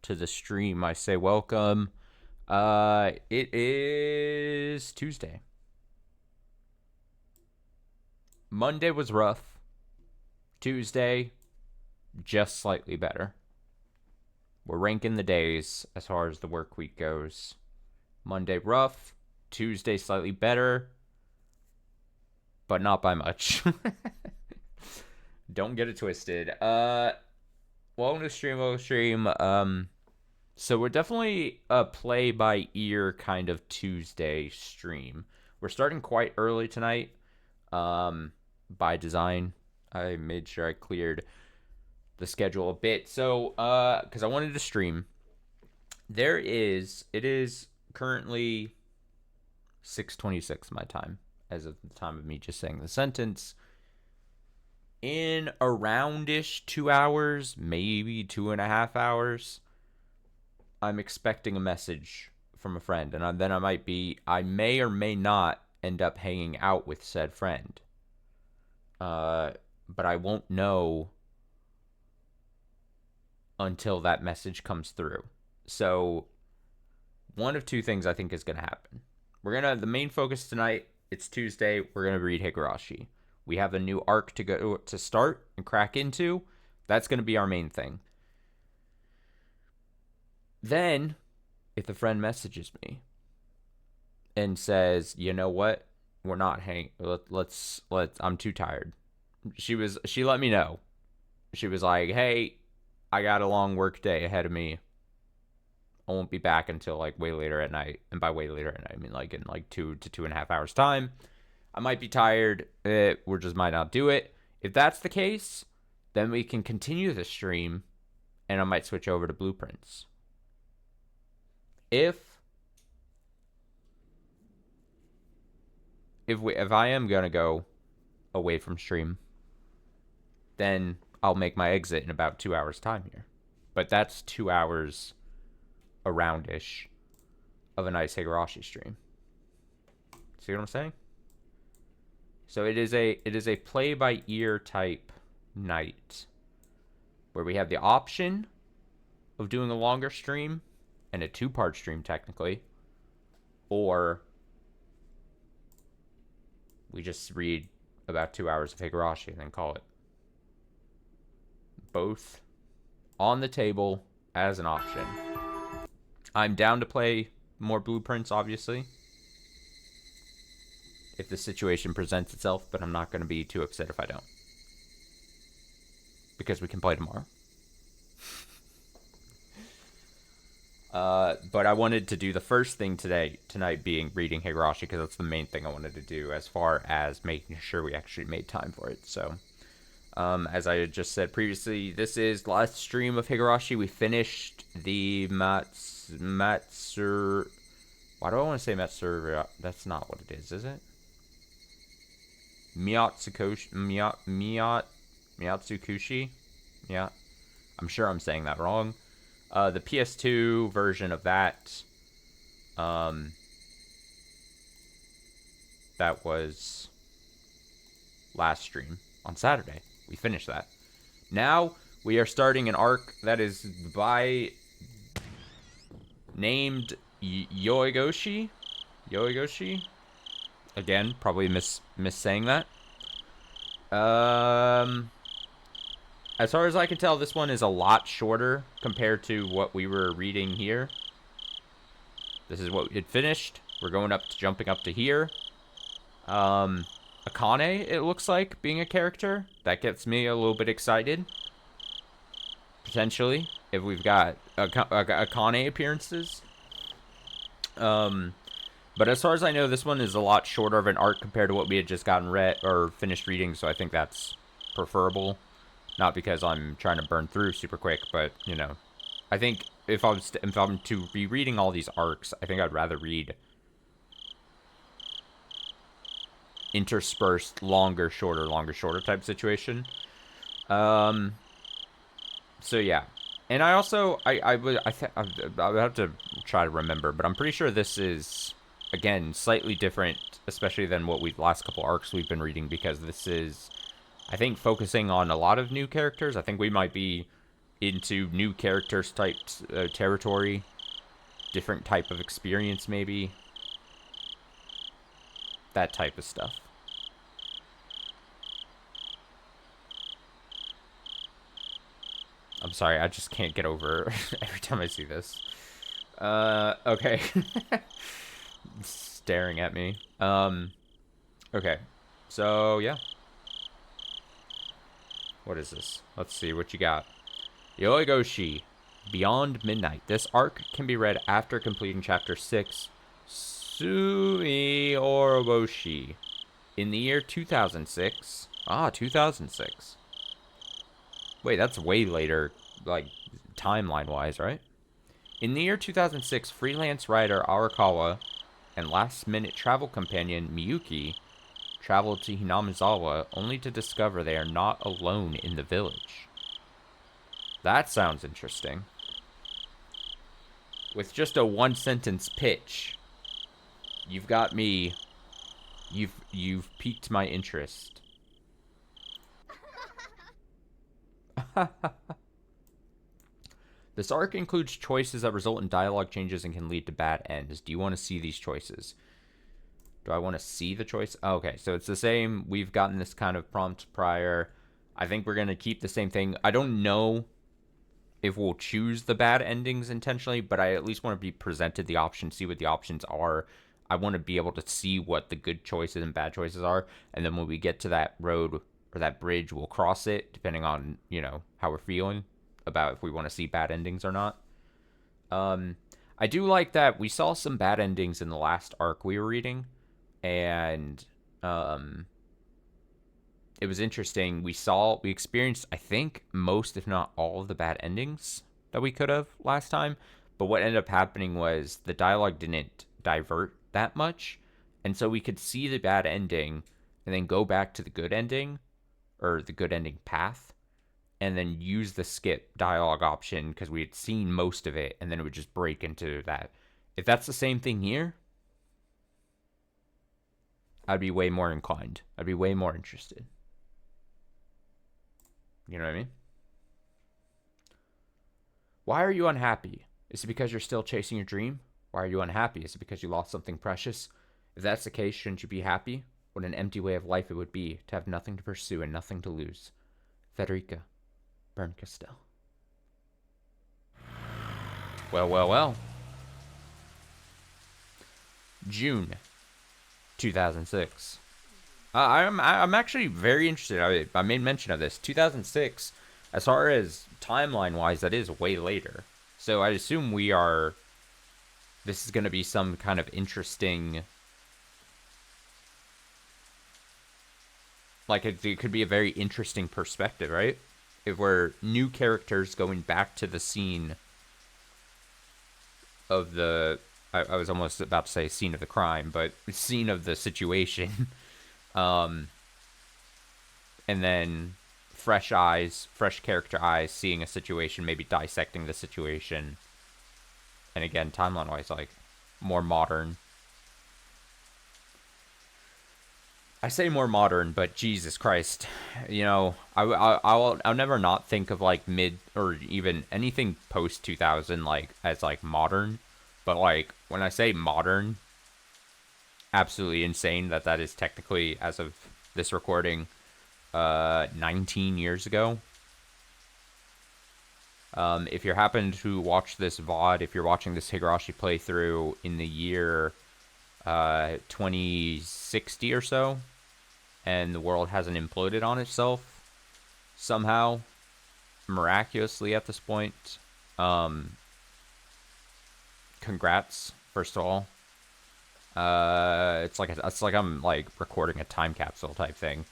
to the stream, I say welcome. It is Tuesday. Monday was rough. Tuesday, just slightly better. We're ranking the days as far as the work week goes. Monday rough, Tuesday slightly better, but not by much. Don't get it twisted. Welcome to stream. So we're definitely a play by ear kind of Tuesday stream. We're starting quite early tonight. By design, I made sure I cleared the schedule a bit. So, because I wanted to stream. It is currently 6:26 my time, as of the time of me just saying the sentence. In aroundish 2 hours, maybe 2.5 hours, I'm expecting a message from a friend, and then I may or may not end up hanging out with said friend. But I won't know until that message comes through. So one of two things I think is going to happen. The main focus tonight, it's Tuesday, we're going to read Higurashi. We have a new arc to start and crack into. That's going to be our main thing. Then, if the friend messages me and says, you know what, we're not hanging, let's, I'm too tired. She let me know. She was like, hey, I got a long work day ahead of me. I won't be back until like way later at night. And by way later at night, I mean like in like 2 to 2.5 hours time. I might be tired. We just might not do it. If that's the case, then we can continue the stream and I might switch over to blueprints. If I am going to go away from stream, then I'll make my exit in about 2 hours time here. But that's 2 hours around-ish of a nice Higurashi stream. See what I'm saying? So it is a play-by-ear type night where we have the option of doing a longer stream and a 2-part stream technically, or we just read about 2 hours of Higurashi and then call it. Both on the table as an option. I'm down to play more blueprints, obviously, if the situation presents itself, but I'm not going to be too upset if I don't. Because we can play tomorrow. But I wanted to do the first thing tonight being reading Higurashi, because that's the main thing I wanted to do as far as making sure we actually made time for it. So, as I had just said previously, this is the last stream of Higurashi. We finished the Matsur... Why do I want to say Matsur? That's not what it is it? Miyatsukushi? Yeah. I'm sure I'm saying that wrong. The PS2 version of that, that was last stream on Saturday. We finished that. Now we are starting an arc that is named Yoigoshi. Again, probably saying that. As far as I can tell, this one is a lot shorter compared to what we were reading here. This is what we had finished. We're jumping up to here. Akane, it looks like, being a character. That gets me a little bit excited. Potentially, if we've got Akane appearances. But as far as I know, this one is a lot shorter of an arc compared to what we had just gotten read or finished reading, so I think that's preferable. Not because I'm trying to burn through super quick, but, you know, I think if I'm to be reading all these arcs, I think I'd rather read interspersed longer, shorter type situation. So yeah. And I also, I would have to try to remember, but I'm pretty sure this is, again, slightly different, especially than what last couple arcs we've been reading, because this is, I think, focusing on a lot of new characters. I think we might be into new characters types, territory, different type of experience maybe. That type of stuff. I'm sorry, I just can't get over every time I see this. Okay. Staring at me. Okay. So, yeah. What is this? Let's see what you got. Yoigoshi, Beyond Midnight. This arc can be read after completing Chapter 6, Sumioroboshi. In the year 2006. Ah, 2006. Wait, that's way later, like, timeline-wise, right? In the year 2006, freelance writer Arakawa and last-minute travel companion Miyuki travel to Hinamizawa only to discover they are not alone in the village. That sounds interesting. With just a one-sentence pitch, you've got me. You've piqued my interest. This arc includes choices that result in dialogue changes and can lead to bad ends. Do you want to see these choices? Do I want to see the choice? Oh, okay, so it's the same. We've gotten this kind of prompt prior. I think we're going to keep the same thing. I don't know if we'll choose the bad endings intentionally, but I at least want to be presented the option, see what the options are. I want to be able to see what the good choices and bad choices are. And then when we get to that road or that bridge, we'll cross it depending on, how we're feeling about if we want to see bad endings or not. I do like that we saw some bad endings in the last arc we were reading, and it was interesting. We experienced, I think, most, if not all, of the bad endings that we could have last time. But what ended up happening was the dialogue didn't divert that much, and so we could see the bad ending and then go back to the good ending, or the good ending path, and then use the skip dialogue option because we had seen most of it, and then it would just break into that. If that's the same thing here, I'd be way more inclined. I'd be way more interested. You know what I mean? Why are you unhappy? Is it because you're still chasing your dream? Why are you unhappy? Is it because you lost something precious? If that's the case, shouldn't you be happy? What an empty way of life it would be to have nothing to pursue and nothing to lose. Federica Berncastel. Well. June 2006. I'm actually very interested. I made mention of this. 2006, as far as timeline-wise, that is way later. So I assume this is going to be some kind of interesting... Like, it could be a very interesting perspective, right? If we're new characters going back to the scene of the... I was almost about to say scene of the crime, but scene of the situation. And then fresh eyes, fresh character eyes, seeing a situation, maybe dissecting the situation. And again, timeline-wise, like, more modern. I say more modern, but Jesus Christ, I'll never not think of like mid or even anything post 2000 like as like modern, but like when I say modern, absolutely insane that is technically, as of this recording, 19 years ago. If you happen to watch this VOD, if you're watching this Higurashi playthrough in the year 2060 or so, and the world hasn't imploded on itself somehow, miraculously at this point, congrats, first of all. It's like I'm like recording a time capsule type thing.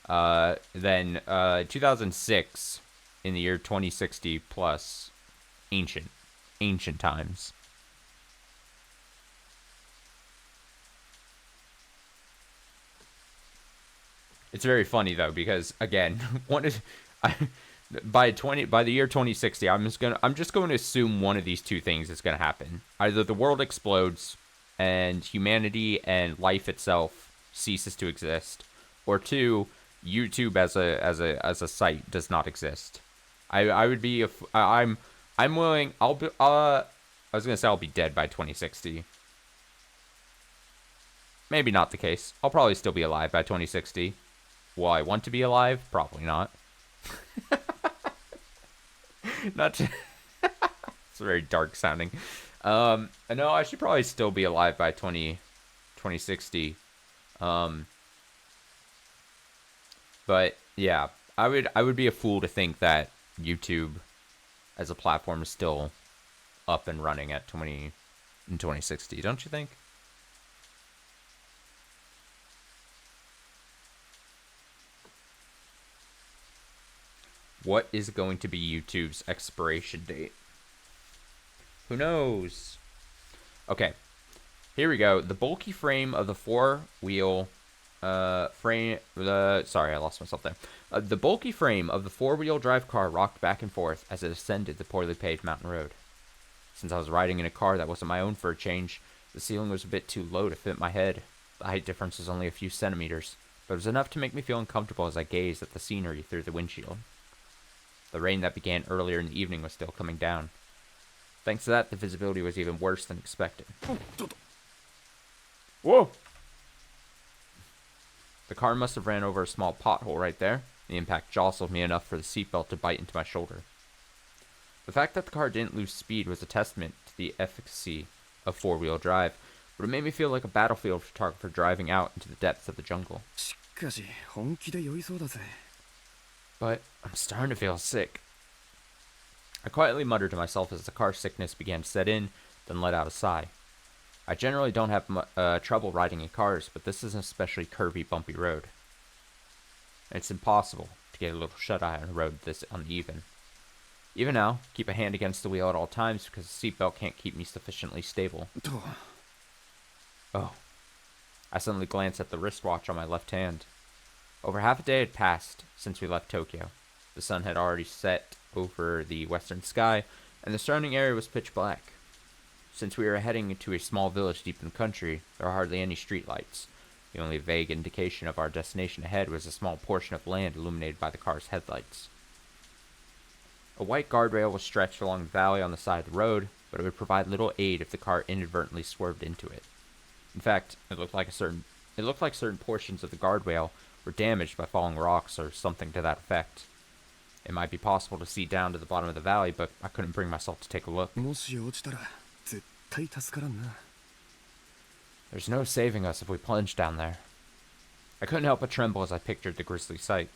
Then 2006, in the year 2060 plus, ancient times. It's very funny though, because again, by the year 2060, I'm just going to assume one of these two things is going to happen. Either the world explodes and humanity and life itself ceases to exist, or two, YouTube as a site does not exist. I would be I'm willing. I'll be I was gonna say I'll be dead by 2060. Maybe not the case. I'll probably still be alive by 2060. Will I want to be alive? Probably not. Not to, it's very dark sounding. No, I should probably still be alive by 2060. But yeah, I would be a fool to think that YouTube as a platform is still up and running at 2060, don't you think? What is going to be YouTube's expiration date? Who knows? Okay, here we go. The bulky frame of the four-wheel sorry, I lost myself there. The bulky frame of the four-wheel drive car rocked back and forth as it ascended the poorly paved mountain road. Since I was riding in a car that wasn't my own for a change, the ceiling was a bit too low to fit my head. The height difference was only a few centimeters, but it was enough to make me feel uncomfortable as I gazed at the scenery through the windshield. The rain that began earlier in the evening was still coming down. Thanks to that, the visibility was even worse than expected. Whoa! The car must have ran over a small pothole right there. The impact jostled me enough for the seatbelt to bite into my shoulder. The fact that the car didn't lose speed was a testament to the efficacy of four-wheel drive, but it made me feel like a battlefield photographer driving out into the depths of the jungle. But I'm starting to feel sick. I quietly muttered to myself as the car sickness began to set in, then let out a sigh. I generally don't have trouble riding in cars, but this is an especially curvy, bumpy road. It's impossible to get a little shut-eye on a road this uneven. Even now, keep a hand against the wheel at all times because the seatbelt can't keep me sufficiently stable. Oh. I suddenly glanced at the wristwatch on my left hand. Over half a day had passed since we left Tokyo. The sun had already set over the western sky, and the surrounding area was pitch black. Since we were heading to a small village deep in the country, there were hardly any streetlights. The only vague indication of our destination ahead was a small portion of land illuminated by the car's headlights. A white guardrail was stretched along the valley on the side of the road, but it would provide little aid if the car inadvertently swerved into it. In fact, it looked like certain portions of the guardrail were damaged by falling rocks or something to that effect. It might be possible to see down to the bottom of the valley, but I couldn't bring myself to take a look. There's no saving us if we plunge down there. I couldn't help but tremble as I pictured the grisly sight.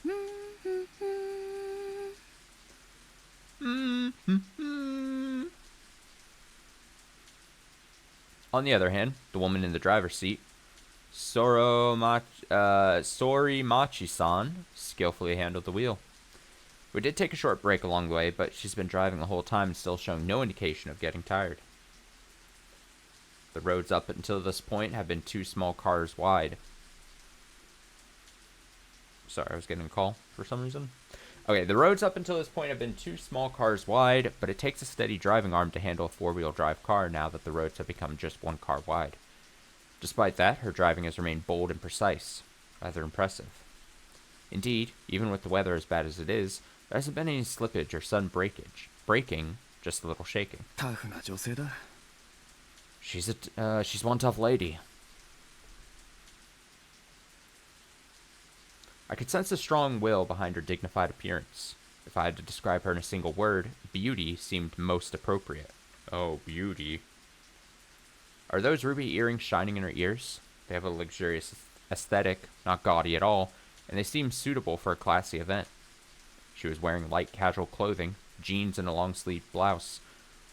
On the other hand, the woman in the driver's seat, Sorimachi-san, skillfully handled the wheel. We did take a short break along the way, but she's been driving the whole time and still showing no indication of getting tired. The roads up until this point have been 2 small cars wide. Sorry, I was getting a call for some reason. Okay, the roads up until this point have been 2 small cars wide, but it takes a steady driving arm to handle a 4-wheel drive car now that the roads have become just 1 car wide. Despite that, her driving has remained bold and precise. Rather impressive. Indeed, even with the weather as bad as it is, there hasn't been any slippage or sudden breakage. Braking, just a little shaking. She's one tough lady. I could sense a strong will behind her dignified appearance. If I had to describe her in a single word, beauty seemed most appropriate. Oh, beauty. Are those ruby earrings shining in her ears? They have a luxurious aesthetic, not gaudy at all, and they seem suitable for a classy event. She was wearing light casual clothing, jeans and a long-sleeved blouse.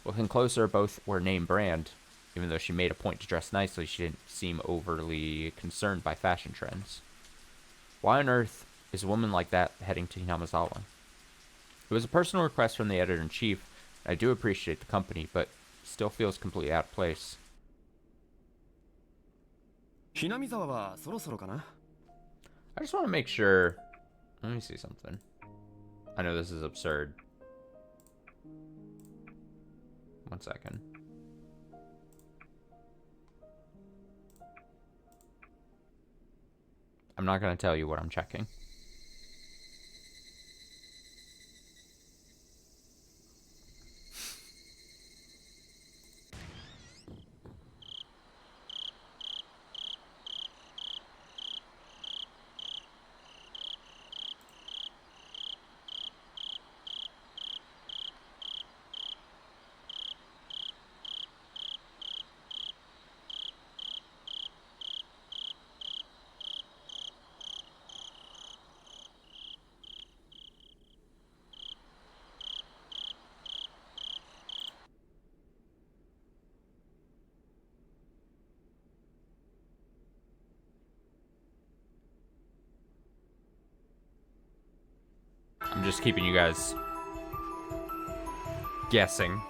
Looking closer, both were name brand. Even though she made a point to dress nicely, she didn't seem overly concerned by fashion trends. Why on earth is a woman like that heading to Hinamizawa? It was a personal request from the editor-in-chief, and I do appreciate the company, but still feels completely out of place. I just want to make sure... Let me see something. I know this is absurd. 1 second. I'm not going to tell you what I'm checking. just keeping you guys guessing.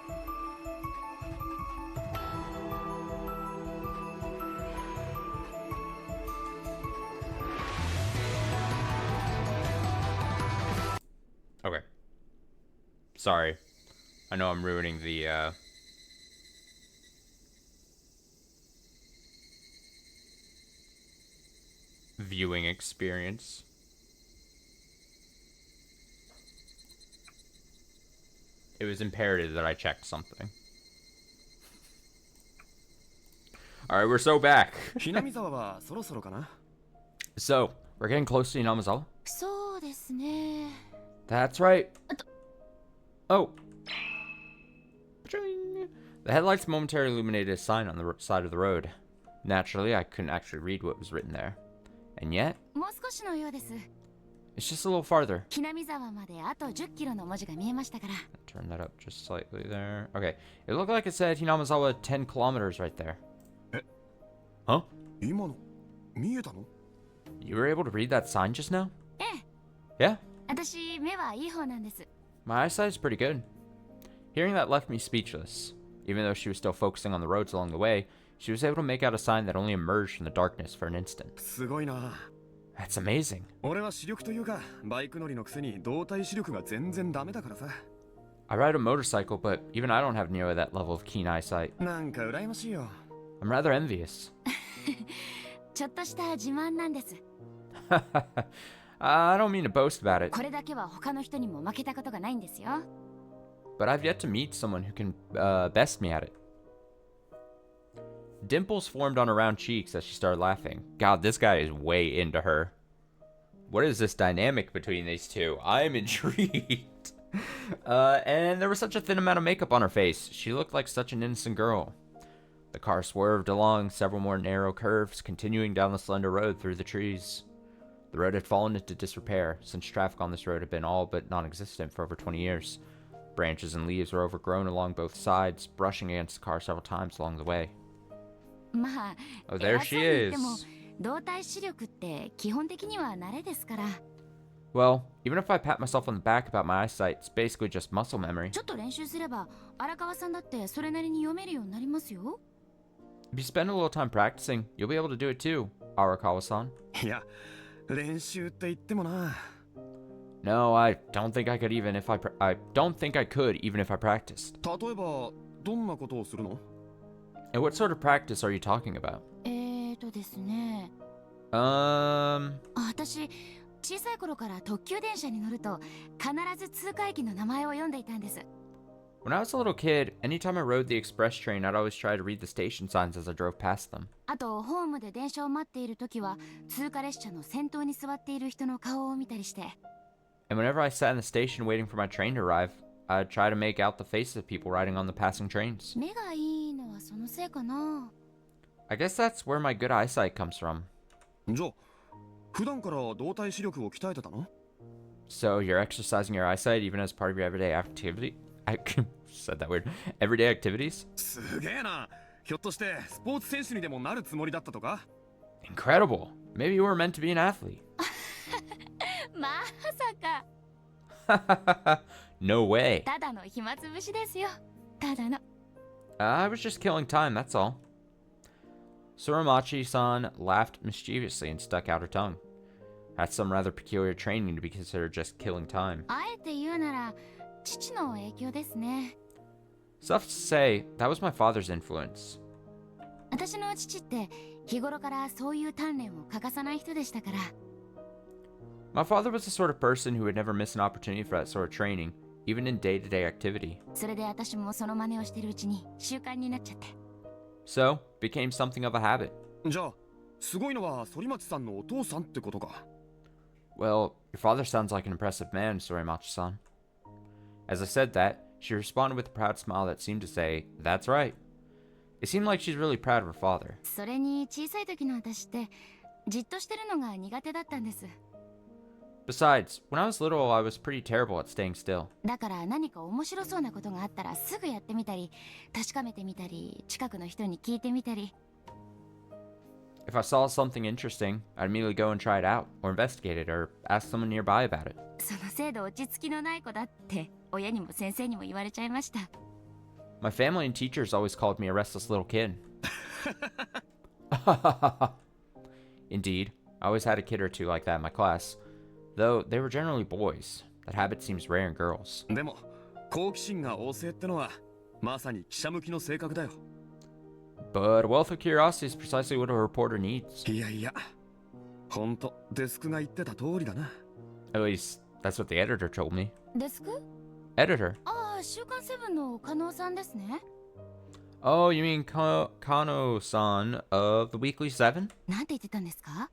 Okay. Sorry. I know I'm ruining the, viewing experience. It was imperative that I checked something. Alright, we're so back. So, we're getting close to Hinamizawa? That's right. Oh. The headlights momentarily illuminated a sign on the side of the road. Naturally, I couldn't actually read what was written there. And yet, it's just a little farther. Turn that up just slightly there. Okay, it looked like it said Hinamizawa 10 kilometers right there. Huh? You were able to read that sign just now? Yeah? My eyesight is pretty good. Hearing that left me speechless. Even though she was still focusing on the roads along the way, she was able to make out a sign that only emerged from the darkness for an instant. That's amazing. I ride a motorcycle, but even I don't have nearly that level of keen eyesight. I'm rather envious. I don't mean to boast about it. But I've yet to meet someone who can best me at it. Dimples formed on her round cheeks as she started laughing. God, this guy is way into her. What is this dynamic between these two? I am intrigued. And there was such a thin amount of makeup on her face. She looked like such an innocent girl. The car swerved along several more narrow curves, continuing down the slender road through the trees. The road had fallen into disrepair, since traffic on this road had been all but non-existent for over 20 years. Branches and leaves were overgrown along both sides, brushing against the car several times along the way. Oh, there she is. Well, even if I pat myself on the back about my eyesight, it's basically just muscle memory. If you spend a little time practicing, you'll be able to do it too, Arakawa-san. No, I don't think I could even if I practiced. And what sort of practice are you talking about? When I was a little kid, anytime I rode the express train, I'd always try to read the station signs as I drove past them. And whenever I sat in the station waiting for my train to arrive, I'd try to make out the faces of people riding on the passing trains. I guess that's where my good eyesight comes from. So you're exercising your eyesight even as part of your everyday activity? I said that weird. Everyday activities? Incredible. Maybe you were meant to be an athlete. No way. I was just killing time, that's all. Suramachi-san laughed mischievously and stuck out her tongue. That's some rather peculiar training to be considered just killing time. Suffice to say, that was my father's influence. My father was the sort of person who would never miss an opportunity for that sort of training, even in day-to-day activity. So, became something of a habit. Well, your father sounds like an impressive man, Sorimachi-san. As I said that, she responded with a proud smile that seemed to say, that's right. It seemed like she's really proud of her father. Besides, when I was little, I was pretty terrible at staying still. If I saw something interesting, I'd immediately go and try it out, or investigate it, or ask someone nearby about it. その程度落ち着きのない子だって親にも先生にも言われちゃいました。 My family and teachers always called me a restless little kid. Indeed, I always had a kid or two like that in my class, though they were generally boys. That habit seems rare in girls. でも好奇心が旺盛ってのはまさに記者向きの性格だよ。 But a wealth of curiosity is precisely what a reporter needs. いやいや、ほんとデスクが言ってた通りだな。 At least, that's what the editor told me. デスク？ Editor? ああ、週刊セブンの加納さんですね。 Oh, you mean Kano-san of the Weekly 7? なんて言ってたんですか？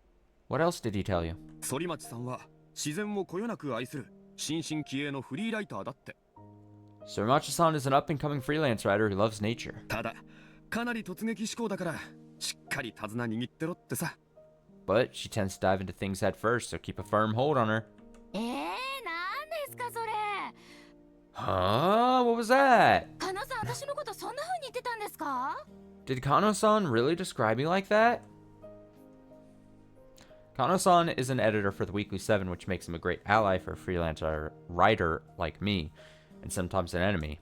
What else did he tell you? 反町さんは自然をこよなく愛する新進気鋭のフリーライターだって。 Surimachi-san is an up-and-coming freelance writer who loves nature. ただかなり突撃志向だからしっかり手綱握ってろってさ。 But she tends to dive into things head first, so keep a firm hold on her. なんですかそれ。 Huh? What was that? 加納さん、私のことそんな風に言ってたんですか？ Did Kano-san really describe me like that? Kano-san is an editor for the Weekly 7, which makes him a great ally for a freelance writer like me, and sometimes an enemy.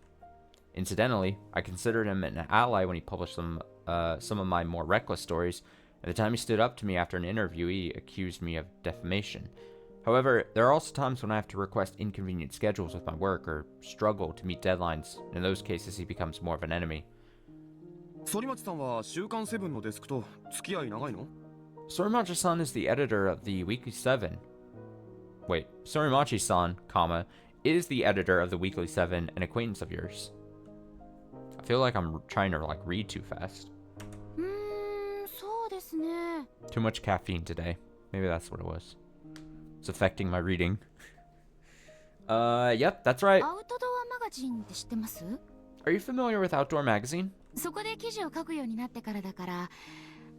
Incidentally, I considered him an ally when he published some of my more reckless stories. At the time he stood up to me after an interview, he accused me of defamation. However, there are also times when I have to request inconvenient schedules with my work or struggle to meet deadlines. In those cases, he becomes more of an enemy. 反町さんは週刊セブンのデスクと付き合い長いの？ Surimachi-san is the editor of the Weekly 7. Wait, Surimachi-san, is the editor of the Weekly 7, an acquaintance of yours. I feel like I'm trying to read too fast. そうですね。 Too much caffeine today. Maybe that's what it was. It's affecting my reading. Yep, that's right. アウトドアマガジンって知ってます？ Are you familiar with Outdoor Magazine? そこで記事を書くようになってからだから、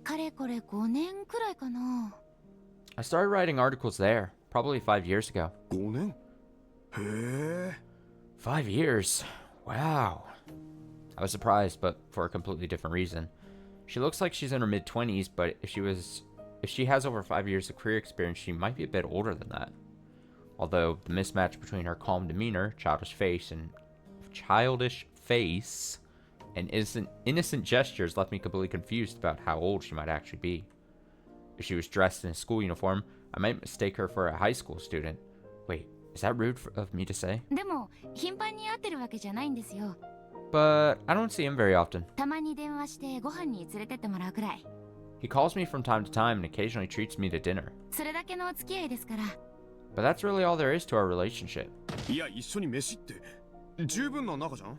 かれこれ5年くらいかな。 I started writing articles there, probably 5 years ago. 5年？へえ。 5 years? Wow. I was surprised, but for a completely different reason. She looks like she's in her mid-20s, but if she has over 5 years of career experience, she might be a bit older than that. Although the mismatch between her calm demeanor, childish face, and innocent gestures left me completely confused about how old she might actually be. If she was dressed in a school uniform, I might mistake her for a high school student. Wait, is that rude of me to say? でも頻繁に会ってるわけじゃないんですよ。 But I don't see him very often. たまに電話してご飯に連れてってもらうくらい。 He calls me from time to time and occasionally treats me to dinner. それだけのお付き合いですから。 But that's really all there is to our relationship. いや一緒に飯って十分な仲じゃん。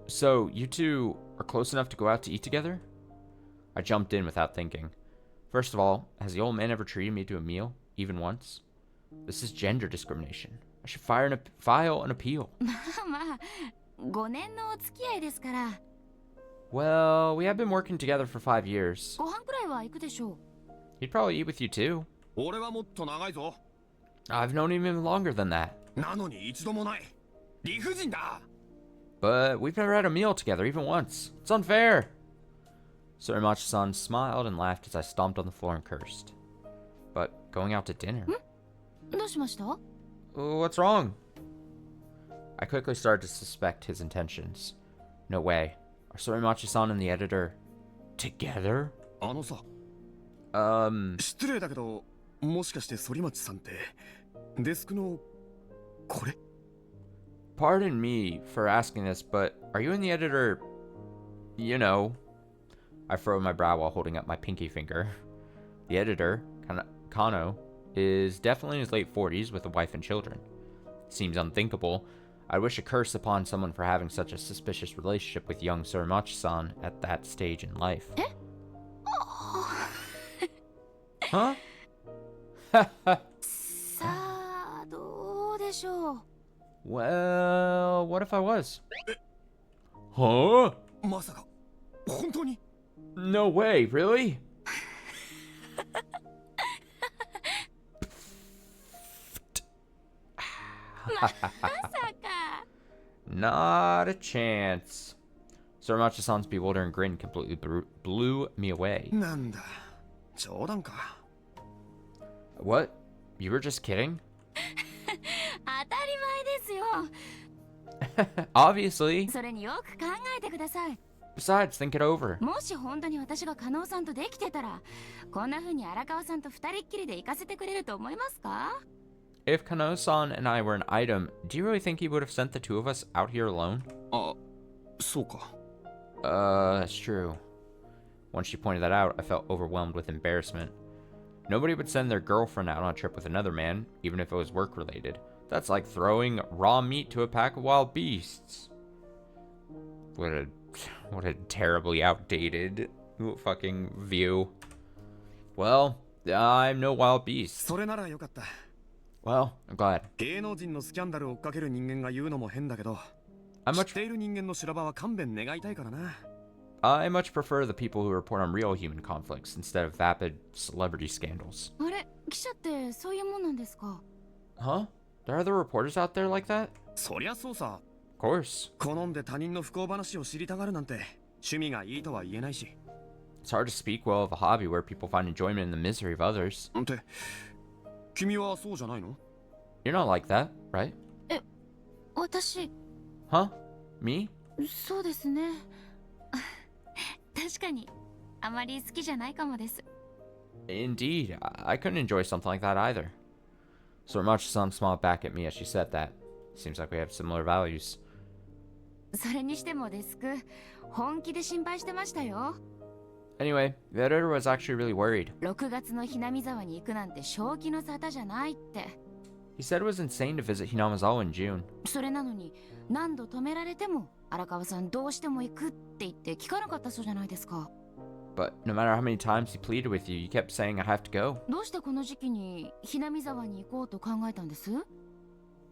So, you two are close enough to go out to eat together? I jumped in without thinking. First of all, has the old man ever treated me to a meal, even once? This is gender discrimination. I should file an appeal. まあまあ、5年のお付き合いですから。 Well, we have been working together for 5 years. ご飯くらいは行くでしょう。 He'd probably eat with you too. 俺はもっと長いぞ。 I've known him even longer than that. なのに一度もない。理不尽だ。 But we've never had a meal together, even once. It's unfair. Surimachi-san smiled and laughed as I stomped on the floor and cursed. But going out to dinner? どうしました？ What's wrong? I quickly started to suspect his intentions. No way. Are Surimachi-san and the editor together? あのさ、 失礼だけど、もしかして反町さんってデスクのこれ？ Pardon me for asking this, but are you and the editor, you know? I furrowed my brow while holding up my pinky finger. The editor, Kano, is definitely in his late 40s with a wife and children. Seems unthinkable. I wish a curse upon someone for having such a suspicious relationship with young Surimachi-san at that stage in life. Huh? さあ、どうでしょう。 Well, what if I was? Huh? まさか本当に？ No way, really? まさか。 Not a chance. Surimachi-san's bewildering grin completely blew me away. なんだ。冗談か。 What? You were just kidding? 当たり前ですよ。 Obviously. それによく考えてください。 Besides, think it over. もし本当に私が加納さんとできてたら、こんな風に荒川さんと二人っきりで行かせてくれると思いますか？ If Kano-san and I were an item, do you really think he would have sent the two of us out here alone? あ、そうか。 That's true. Once she pointed that out, I felt overwhelmed with embarrassment. Nobody would send their girlfriend out on a trip with another man, even if it was work-related. That's like throwing raw meat to a pack of wild beasts. What a terribly outdated fucking view. Well, I'm no wild beast. それならよかった。 Well, I'm glad. 芸能人のスキャンダルを追っかける人間が言うのも変だけど、 I 知っ much ている人間の修羅場は勘弁願いたいからな。 I much prefer the people who report on real human conflicts instead of vapid celebrity scandals. あれ、記者ってそういうもんなんですか？ Huh? There are other reporters out there like that? そりゃそうさ。 Of course. 好んで他人の不幸話を知りたがるなんて趣味がいいとは言えないし。 It's hard to speak well of a hobby where people find enjoyment in the misery of others. って、君はそうじゃないの？ You're not like that, right? 私、 Huh? Me? そうですね。確かに、あまり好きじゃないかもです。 Indeed, I couldn't enjoy something like that either. Sorimachi-san smiled back at me as she said that. Seems like we have similar values. それにしてもデスク、本気で心配してましたよ。 Anyway, the editor was actually really worried. 6月のひなみ沢に行くなんて正気の沙汰じゃないって。 He said it was insane to visit Hinamazawa in June. それなのに、何度止められても、荒川さんどうしても行くって言って聞かなかったそうじゃないですか。 But no matter how many times he pleaded with you, you kept saying I have to go. どうしてこの時期にひなみ沢に行こうと考えたんです？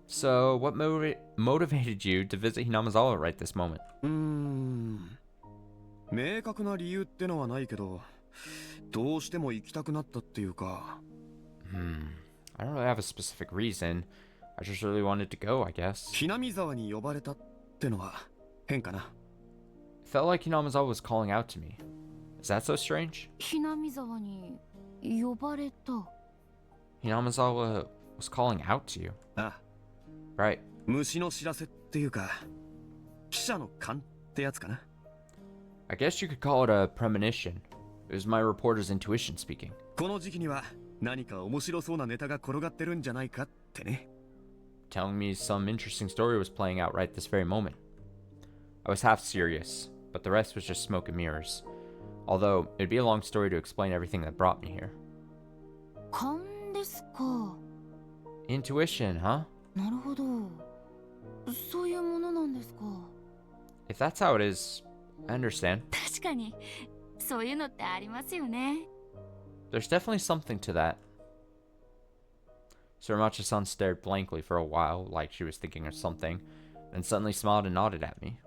So, what motivated you to visit Hinamazawa right this moment? 明確な理由ってのはないけど、どうしても行きたくなったっていうか。I don't really have a specific reason. I just really wanted to go, I guess. ひなみ沢に呼ばれたってのは変かな。 It felt like Hinamazawa was calling out to me. Is that so strange? ひなみ沢に呼ばれた。 Hinamazawa was calling out to you. ああ、 Right. 虫の知らせっていうか、記者の勘ってやつかな。 I guess you could call it a premonition. It was my reporter's intuition speaking. この時期には何か面白そうなネタが転がってるんじゃないかってね。 Telling me some interesting story was playing out right this very moment. I was half serious, but the rest was just smoke and mirrors. Although, it'd be a long story to explain everything that brought me here. 勘ですか。 Intuition, huh? なるほど。そういうものなんですか。 If that's how it is, I understand. 確かに、そういうのってありますよね。 There's definitely something to that. Surimachi-san stared blankly for a while, like she was thinking of something, then suddenly smiled and nodded at me.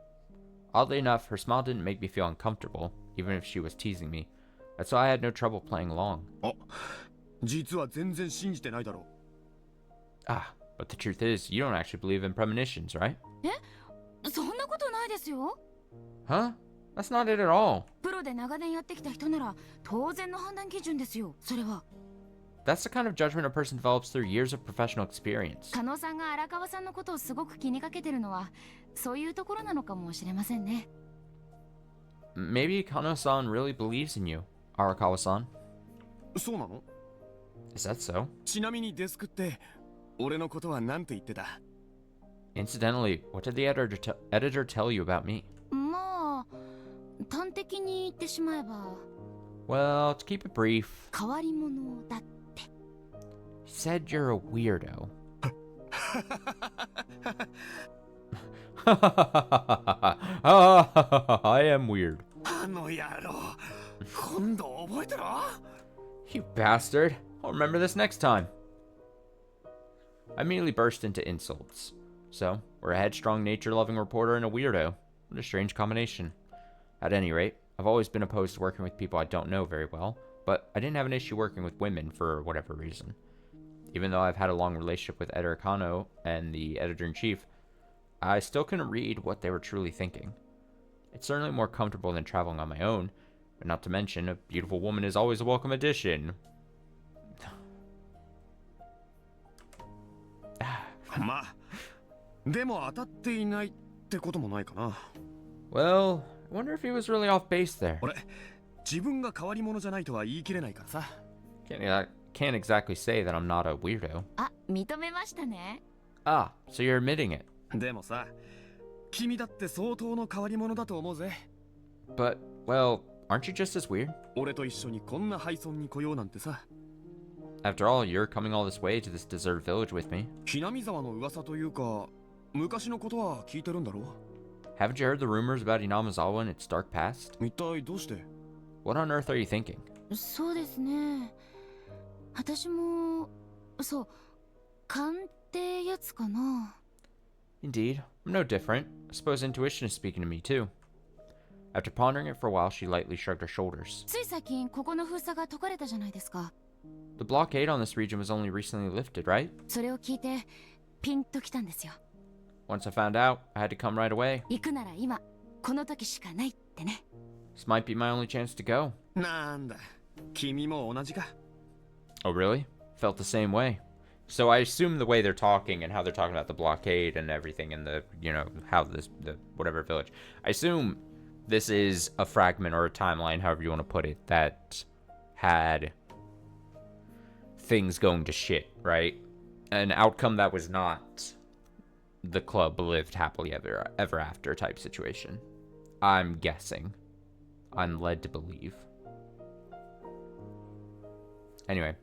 Oddly enough, her smile didn't make me feel uncomfortable, even if she was teasing me. That's why I had no trouble playing along. あ、実は全然信じてないだろ。 Ah, but the truth is, you don't actually believe in premonitions, right? そんなことないですよ。 Huh? That's not it at all. プロで長年やってきた人なら当然の判断基準ですよ。それは。 That's the kind of judgment a person develops through years of professional experience. 加納さんが荒川さんのことをすごく気にかけてるのはそういうところなのかもしれませんね。 Maybe Kano-san really believes in you, Arakawa-san. そうなの？ Is that so? ちなみにデスクって俺のことは何て言ってた？ Incidentally, what did the editor tell you about me? まあ端的に言ってしまえば Well, to keep it brief, 変わり者だって。 he said you're a weirdo. I am weird. あの野郎、今度覚えてろ。 You bastard. I'll remember this next time. I immediately burst into insults. So, we're a headstrong, nature-loving reporter and a weirdo. What a strange combination. At any rate, I've always been opposed to working with people I don't know very well, but I didn't have an issue working with women for whatever reason. Even though I've had a long relationship with Editor Kano and the editor-in-chief, I still couldn't read what they were truly thinking. It's certainly more comfortable than traveling on my own, And not to mention, a beautiful woman is always a welcome addition. まあ、でも当たっていないってこともないかな。Well, I wonder if he was really off base there. 俺、自分が変わり者じゃないとは言い切れないからさ。Can't exactly say that I'm not a weirdo. あ、認めましたね。Ah, so you're admitting it. でもさ、君だって相当の変わり者だと思うぜ。But, well, aren't you just as weird? 俺と一緒にこんな廃村に来ようなんてさ。After all, you're coming all this way to this deserted village with me. ひなみ沢の噂というか、昔のことは聞いてるんだろう。 Haven't you heard the rumors about Inamazawa and its dark past? 一体どうして？ What on earth are you thinking? そうですね。私も、そう、勘ってやつかな。Indeed, I'm no different. I suppose intuition is speaking to me too. After pondering it for a while, she lightly shrugged her shoulders. つい最近ここの封鎖が解かれたじゃないですか。The blockade on this region was only recently lifted, right? それを聞いてピンときたんですよ。 Once I found out, I had to come right away. 行くなら今この時しかないってね。 This might be my only chance to go. なんだ、君も同じか。 Oh, really? Felt the same way. So I assume the way they're talking and how they're talking about the blockade and everything and the, you know, how the whatever village. I assume this is a fragment or a timeline, however you want to put it, that had things going to shit, right? An outcome that was not the club lived happily ever after type situation. I'm guessing. I'm led to believe. Anyway.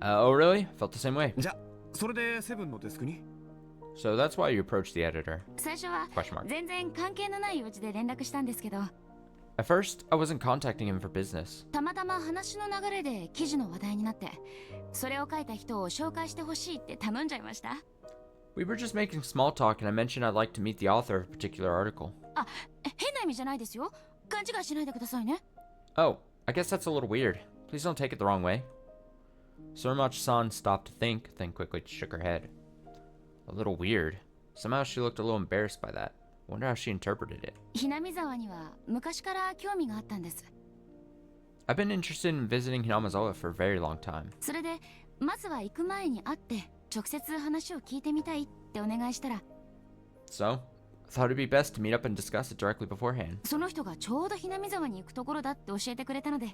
Oh, really? Felt the same way. じゃ、それでセブンのデスクに？ So that's why you approached the editor. 最初は Question mark. 全然関係のない用事で連絡したんですけど、 At first, I wasn't contacting him for business. たまたま話の流れで記事の話題になって、それを書いた人を紹介してほしいって頼んじゃいました。 We were just making small talk and I mentioned I'd like to meet the author of a particular article. あ、変な意味じゃないですよ。勘違いしないでくださいね。 Oh, I guess that's a little weird. Please don't take it the wrong way. Surimachi-san stopped to think, then quickly shook her head. A little weird. Somehow she looked a little embarrassed by that. Wonder how she interpreted it. ひなみ沢には昔から興味があったんです。 I've been interested in visiting Hinamazawa for a very long time. それでまずは行く前に会って直接話を聞いてみたいってお願いしたら、 So, I thought it'd be best to meet up and discuss it directly beforehand. その人がちょうどひなみ沢に行くところだって教えてくれたので、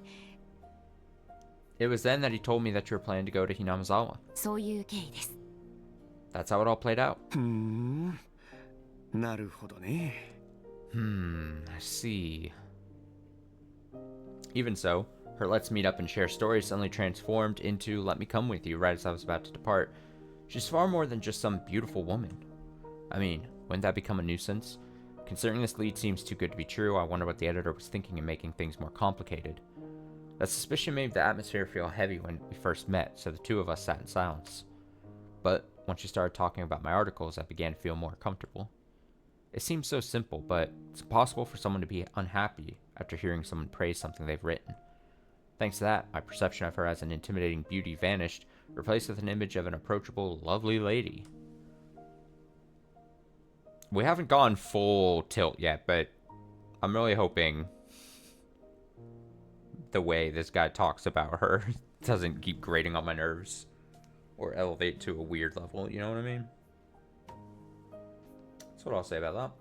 It was then that he told me that you were planning to go to Hinamazawa. そういう経緯です。 That's how it all played out. なるほどね。I see. Even so, her let's meet up and share stories suddenly transformed into let me come with you right as I was about to depart. She's far more than just some beautiful woman. I mean, wouldn't that become a nuisance? Considering this lead seems too good to be true, I wonder what the editor was thinking in making things more complicated. That suspicion made the atmosphere feel heavy when we first met, so the two of us sat in silence. But once she started talking about my articles, I began to feel more comfortable. It seems so simple, but it's impossible for someone to be unhappy after hearing someone praise something they've written. Thanks to that, my perception of her as an intimidating beauty vanished, replaced with an image of an approachable, lovely lady. We haven't gone full tilt yet, but I'm really hoping the way this guy talks about her doesn't keep grating on my nerves or elevate to a weird level, you know what I mean? That's what I'll say about that.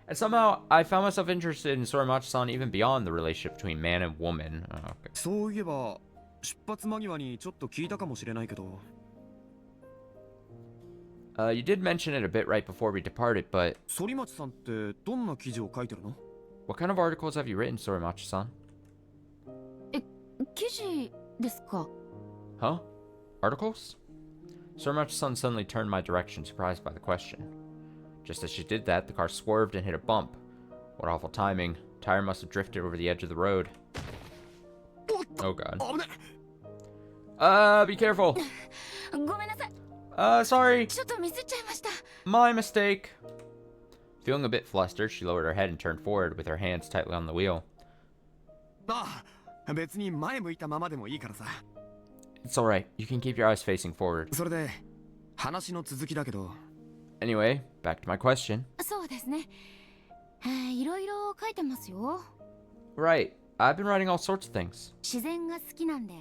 And somehow, I found myself interested in Sorimachi-san even beyond the relationship between man and woman. Oh, okay. そういえば、出発間際にちょっと聞いたかもしれないけど。You did mention it a bit right before we departed, but 反町さんってどんな記事を書いてるの？ what kind of articles have you written, Sorimachi-san? 記事ですか？ Huh? Articles? Sorimachi-san suddenly turned my direction, surprised by the question. Just as she did that, the car swerved and hit a bump. What awful timing. Tire must have drifted over the edge of the road. Oh god. Be careful. ごめんなさい。 Sorry. ちょっとミスっちゃいました。 My mistake. Feeling a bit flustered, she lowered her head and turned forward with her hands tightly on the wheel. ああ、別に前向いたままでもいいからさ。 It's alright. You can keep your eyes facing forward. それで、話の続きだけど。 Anyway, back to my question. そうですね。いろいろ書いてますよ。 Right. I've been writing all sorts of things. 自然が好きなんで、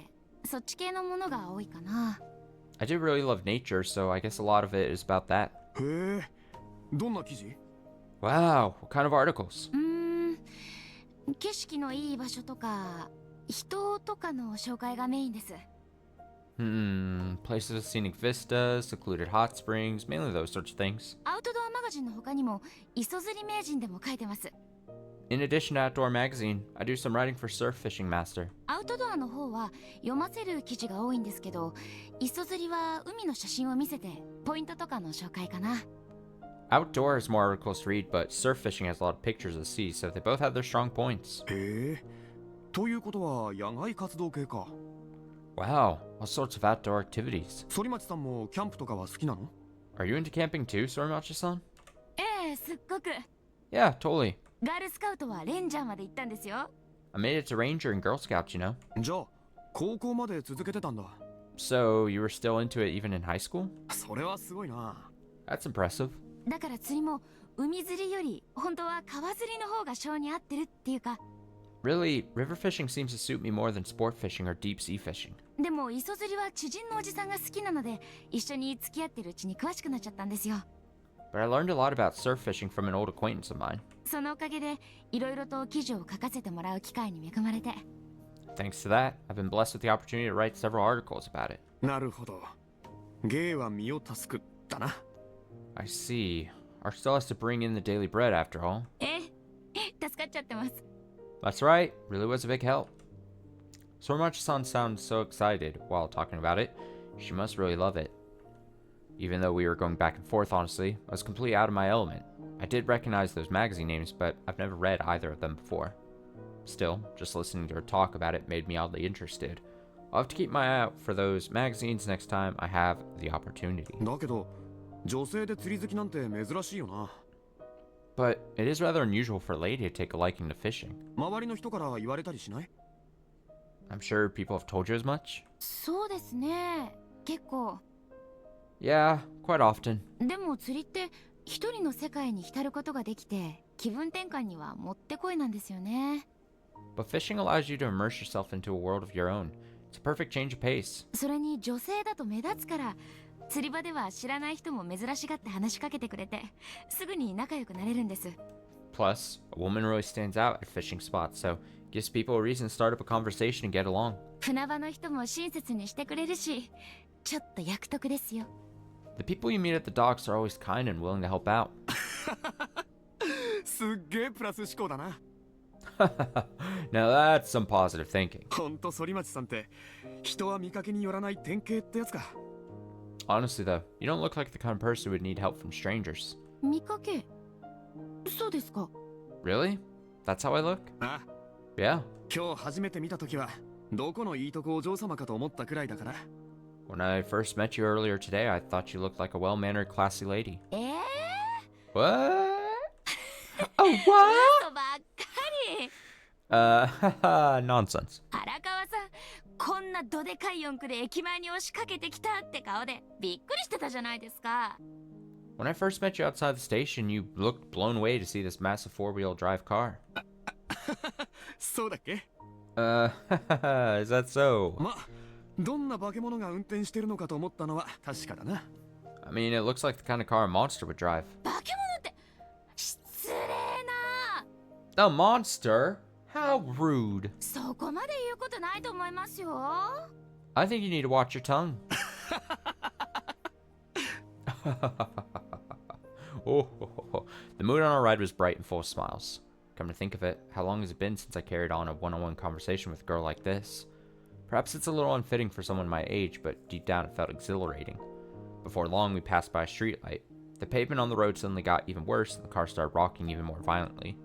そっち系のものが多いかな。I do really love nature, so I guess a lot of it is about that. へえ、どんな記事？ Wow, what kind of articles? 景色のいい場所とか、人とかの紹介がメインです。Places with scenic vistas, secluded hot springs, mainly those sorts of things. アウトドアマガジンの他にも、磯釣り名人でも書いてます。In addition to Outdoor Magazine, I do some writing for Surf Fishing Master. アウトドアの方は読ませる記事が多いんですけど、磯釣りは海の写真を見せて、ポイントとかの紹介かな。Outdoor has more articles to read, but surf fishing has a lot of pictures of the sea, so they both have their strong points. へえ、ということは野外活動系か。Wow, all sorts of outdoor activities. 反町さんもキャンプとかは好きなの？ Are you into camping too, Sorimachi-san? ええ、すっごく。Yeah, totally. ガールスカウトはレンジャーまで行ったんですよ。I made it to Ranger and Girl Scouts, you know. じゃあ高校まで続けてたんだ。So, you were still into it even in high school? それはすごいな。That's impressive. だから釣りも海釣りより本当は川釣りの方が性に合ってるっていうか。Really, river fishing seems to suit me more than sport fishing or deep sea fishing. でも磯釣りは知人のおじさんが好きなので、一緒に付き合ってるうちに詳しくなっちゃったんですよ。But I learned a lot about surf fishing from an old acquaintance of mine. そのおかげでいろいろと記事を書かせてもらう機会に恵まれて。Thanks to that, I've been blessed with the opportunity to write several articles about it. なるほど。芸は身を助くだな。I see. Art still has to bring in the daily bread after all. 助かっちゃってます。That's right, really was a big help. Sorimachi-san sounds so excited while talking about it. She must really love it. Even though we were going back and forth, honestly, I was completely out of my element. I did recognize those magazine names, but I've never read either of them before. Still, just listening to her talk about it made me oddly interested. I'll have to keep my eye out for those magazines next time I have the opportunity. だけど女性で釣り好きなんて珍しいよな。But it is rather unusual for a lady to take a liking to fishing. 周りの人から言われたりしない？ I'm sure people have told you as much. そうですね。結構。Yeah, quite often. でも釣りって一人の世界に浸ることができて、気分転換にはもってこいなんですよね。But fishing allows you to immerse yourself into a world of your own. It's a perfect change of pace. それに女性だと目立つから、釣り場では知らない人も珍しがって話しかけてくれて、すぐに仲良くなれるんです。Plus, a woman really stands out at fishing spots, so it gives people a reason to start up a conversation and get along. 船場の人も親切にしてくれるし、ちょっと役得ですよ。The people you meet at the docks are always kind and willing to help out. すっげえプラス思考だな。Now that's some positive thinking. ほんと反町さんって人は見かけによらない典型ってやつか。 Honestly though, you don't look like the kind of person who would need help from strangers. 見かけ？そうですか。Really? That's how I look? あ、Yeah. 今日初めて見た時はどこのいいとこお嬢様かと思ったくらいだから。 When I first met you earlier today, I thought you looked like a well-mannered, classy lady. What? Oh, what? 嘘ばっかり。Nonsense. 荒川さん、こんなどでかい四駆で駅前に押しかけてきたって顔でびっくりしてたじゃないですか。When I first met you outside the station, you looked blown away to see this massive four-wheel drive car. そうだっけ？ Is that so? ま、どんな化け物が運転してるのかと思ったのは確かだな。I mean, it looks like the kind of car a monster would drive. 化け物って失礼な。 The monster? How rude. そこまで言うことないと思いますよ。 I think you need to watch your tongue. The mood on our ride was bright and full of smiles. Come to think of it, how long has it been since I carried on a one-on-one conversation with a girl like this? Perhaps it's a little unfitting for someone my age, but deep down it felt exhilarating. Before long, we passed by a streetlight. The pavement on the road suddenly got even worse, and the car started rocking even more violently.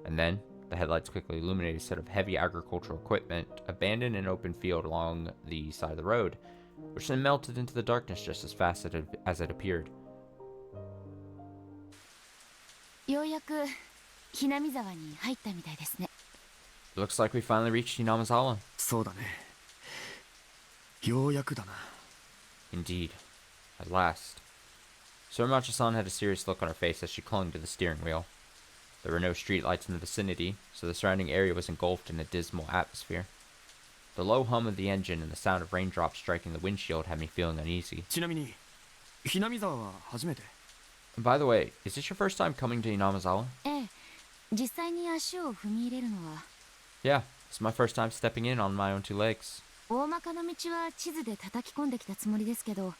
And then, the headlights quickly illuminated a set of heavy agricultural equipment abandoned in an open field along the side of the road, which then melted into the darkness just as fast as it appeared. ようやくひなみ沢に入ったみたいですね。 Looks like we finally reached Hinamizawa. そうだね。ようやくだな。 Indeed. At last. Sorimachi-san had a serious look on her face as she clung to the steering wheel. There were no streetlights in the vicinity, so the surrounding area was engulfed in a dismal atmosphere. The low hum of the engine and the sound of raindrops striking the windshield had me feeling uneasy. ちなみに、ひなみ沢は初めて。And by the way, is this your first time coming to Inamazawa? ええ、実際に足を踏み入れるのは。Yeah, it's my first time stepping in on my own two legs. 大まかな道は地図で叩き込んできたつもりですけど、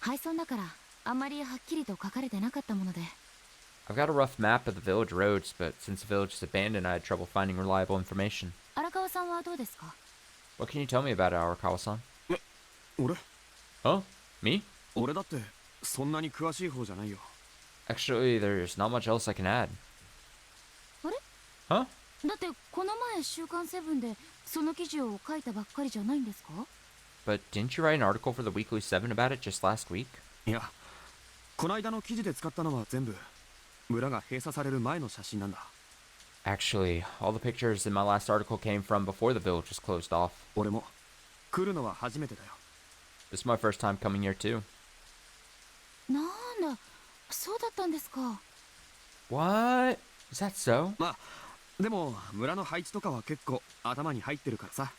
廃村だからあんまりはっきりと書かれてなかったもので。I've got a rough map of the village roads, but since the village is abandoned, I had trouble finding reliable information. 荒川さんはどうですか？ What can you tell me about it, Arakawa-san? 俺 Huh? Me? 俺だってそんなに詳しい方じゃないよ。Actually, there's not much else I can add. あれ？ Huh? だってこの前週刊セブンでその記事を書いたばっかりじゃないんですか？ But didn't you write an article for the Weekly 7 about it just last week? いや、この間の記事で使ったのは全部村が閉鎖される前の写真なんだ。Actually, all the pictures in my last article came from before the village was closed off. 俺も来るのは初めてだよ。This is my first time coming here too. なんだ、そうだったんですか。What? Is that so? まあでも村の配置とかは結構頭に入ってるからさ。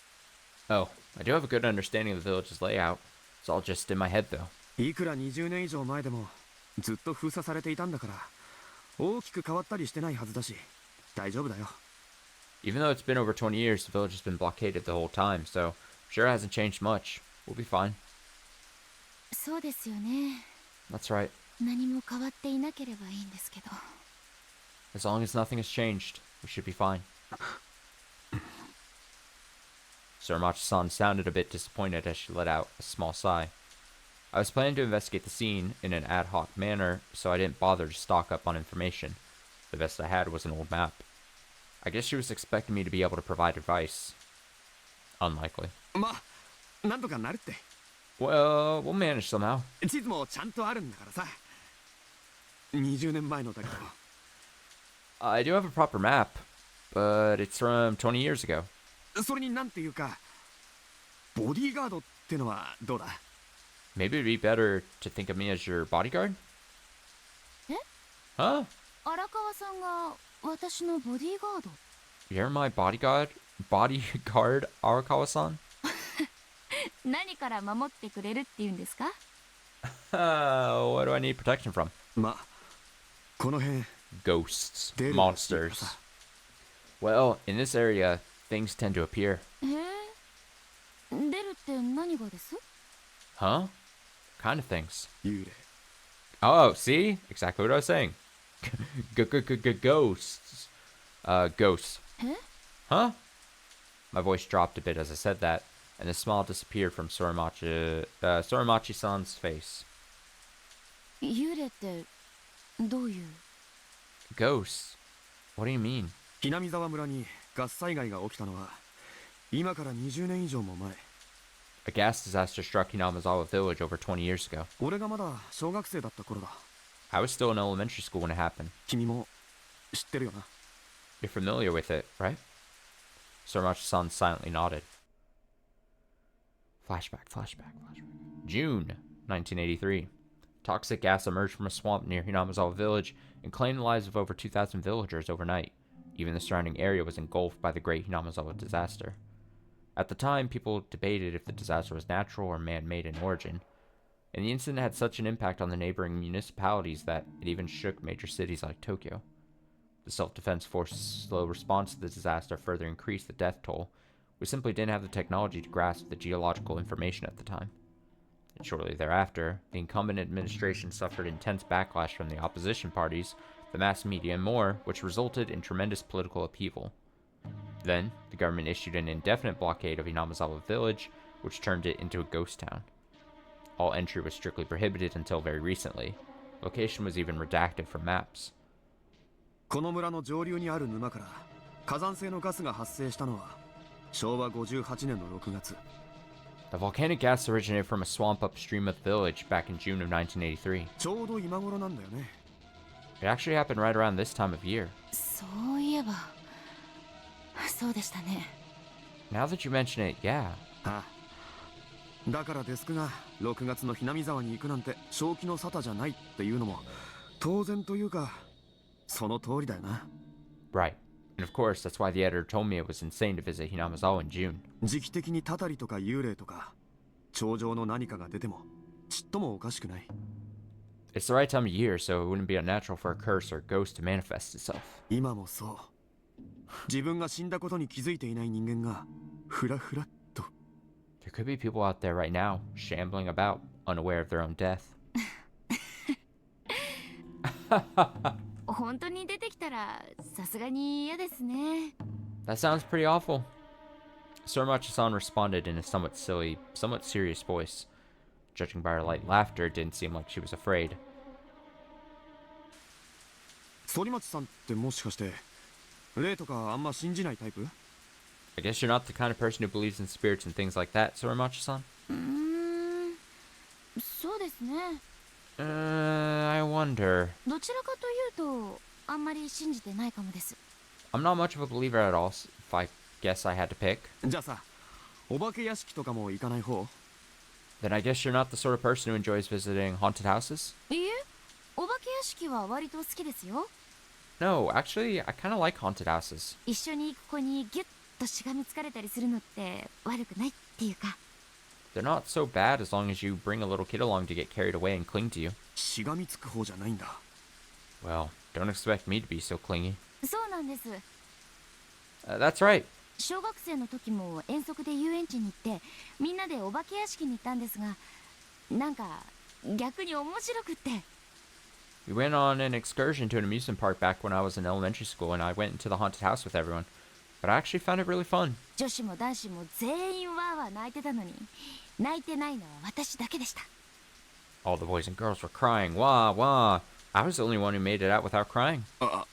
Oh, I do have a good understanding of the village's layout. It's all just in my head though. いくら20年以上前でもずっと封鎖されていたんだから大きく変わったりしてないはずだし大丈夫だよ。 Even though it's been over 20 years, the village has been blockaded the whole time, so I'm sure it hasn't changed much. We'll be fine. そうですよね。 That's right. 何も変わっていなければいいんですけど。 As long as nothing has changed, we should be fine. Suramachi-san sounded a bit disappointed as she let out a small sigh. I was planning to investigate the scene in an ad hoc manner, so I didn't bother to stock up on information. The best I had was an old map. I guess she was expecting me to be able to provide advice. Unlikely. まあなんとかなるって。 Well, we'll manage somehow. 地図もちゃんとあるんだからさ。20年前のだけど。 I do have a proper map, but it's from 20 years ago. それになんていうかボディーガードってのはどうだ？ Maybe it'd be better to think of me as your bodyguard? え？ Huh? 荒川さんが私のボディーガード？ You're my bodyguard? Bodyguard, Arakawa-san? 何から守ってくれるって言うんですか？ What do I need protection from? まあこの辺 Ghosts. 出る Monsters. Well, in this area, things tend to appear. 出るって何がです？ Huh? What kind of things? 幽霊。 Oh, see? Exactly what I was saying. Ghosts. Ghosts. え？ Huh? My voice dropped a bit as I said that, and the smile disappeared from Suramachi-san's face. 幽霊ってどういう？ Ghosts? What do you mean? ひなみ沢村にガス災害が起きたのは今から20年以上も前。 A gas disaster struck Hinamazawa village over 20 years ago. 俺がまだ小学生だった頃だ。 I was still in elementary school when it happened. 君も知ってるよな。 You're familiar with it, right? Suramachi-san silently nodded. Flashback. June 1983. Toxic gas emerged from a swamp near Hinamazawa village and claimed the lives of over 2,000 villagers overnight. Even the surrounding area was engulfed by the great Hinamazawa disaster. At the time, people debated if the disaster was natural or man-made in origin, and the incident had such an impact on the neighboring municipalities that it even shook major cities like Tokyo. The self-defense force's slow response to the disaster further increased the death toll. We simply didn't have the technology to grasp the geological information at the time. And shortly thereafter, the incumbent administration suffered intense backlash from the opposition parties, the mass media, and more, which resulted in tremendous political upheaval. Then, the government issued an indefinite blockade of Inamazawa village, which turned it into a ghost town. All entry was strictly prohibited until very recently. Location was even redacted from maps. この村の上流にある沼から火山性のガスが発生したのは昭和58年の6月。 The volcanic gas originated from a swamp upstream of the village back in June of 1983. ちょうど今頃なんだよね。 It actually happened right around this time of year. そういえばそうでしたね。 Now that you mention it, yeah. ああ。だからデスクが6月のひなみ沢に行くなんて正気の沙汰じゃないっていうのも当然というかその通りだよな。Right. And of course, that's why the editor told me it was insane to visit Hinamizawa in June. 時期的にたたりとか幽霊とか頂上の何かが出てもちっともおかしくない。 It's the right time of year, so it wouldn't be unnatural for a curse or a ghost to manifest itself. 今もそう。自分が死んだことに気づいていない人間がふらふらっと。 There could be people out there right now, shambling about, unaware of their own death. 本当に出てきたらさすがに嫌ですね。 That sounds pretty awful. Sorimachi-san responded in a somewhat silly, somewhat serious voice. Judging by her light laughter, it didn't seem like she was afraid. 反町さんってもしかして霊とかあんま信じないタイプ？ I guess you're not the kind of person who believes in spirits and things like that, Sorimachi-san? そうですね。I wonder. どちらかというとあんまり信じてないかもです。 I'm not much of a believer at all, if I guess I had to pick. じゃあさ、お化け屋敷とかも行かない方？ Then I guess you're not the sort of person who enjoys visiting haunted houses? いいえ、お化け屋敷は割と好きですよ。 No, actually, I kind of like haunted houses. 一緒に行く子にギュッとしがみつかれたりするのって悪くないっていうか。 They're not so bad as long as you bring a little kid along to get carried away and cling to you. しがみつく方じゃないんだ。 Well, don't expect me to be so clingy. そうなんです。 That's right. 小学生の時も遠足で遊園地に行ってみんなでお化け屋敷に行ったんですが、なんか逆に面白くって。 We went on an excursion to an amusement park back when I was in elementary school, and I went into the haunted house with everyone. But I actually found it really fun. 女子も男子も全員わーわー泣いてたのに、泣いてないのは私だけでした。 All the boys and girls were crying, wah, wah. I was the only one who made it out without crying. あ、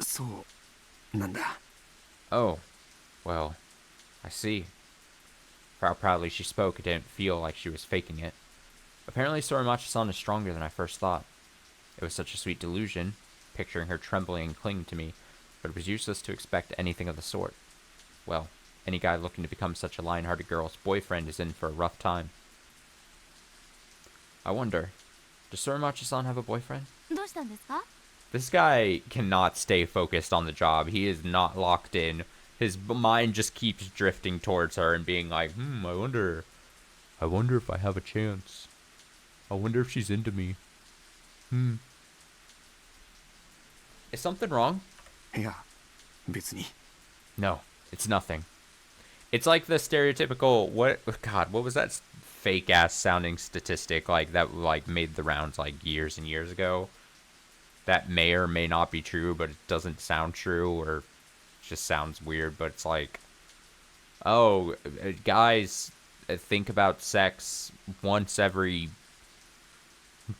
そうなんだ。 Oh, well, I see. For how proudly she spoke, it didn't feel like she was faking it. Apparently, Sorimachi-san is stronger than I first thought. It was such a sweet delusion, picturing her trembling and clinging to me, but it was useless to expect anything of the sort. Well, any guy looking to become such a lion-hearted girl's boyfriend is in for a rough time. I wonder, does Sorimachi-san have a boyfriend? どうしたんですか？ This guy cannot stay focused on the job. He is not locked in. His mind just keeps drifting towards her and being like, I wonder if I have a chance. I wonder if she's into me. Is something wrong? いや、別に。 No, it's nothing. It's like the stereotypical, what was that fake ass sounding statistic like that like made the rounds like years and years ago? That may or may not be true, but it doesn't sound true, or just sounds weird, but it's like, oh, guys think about sex once every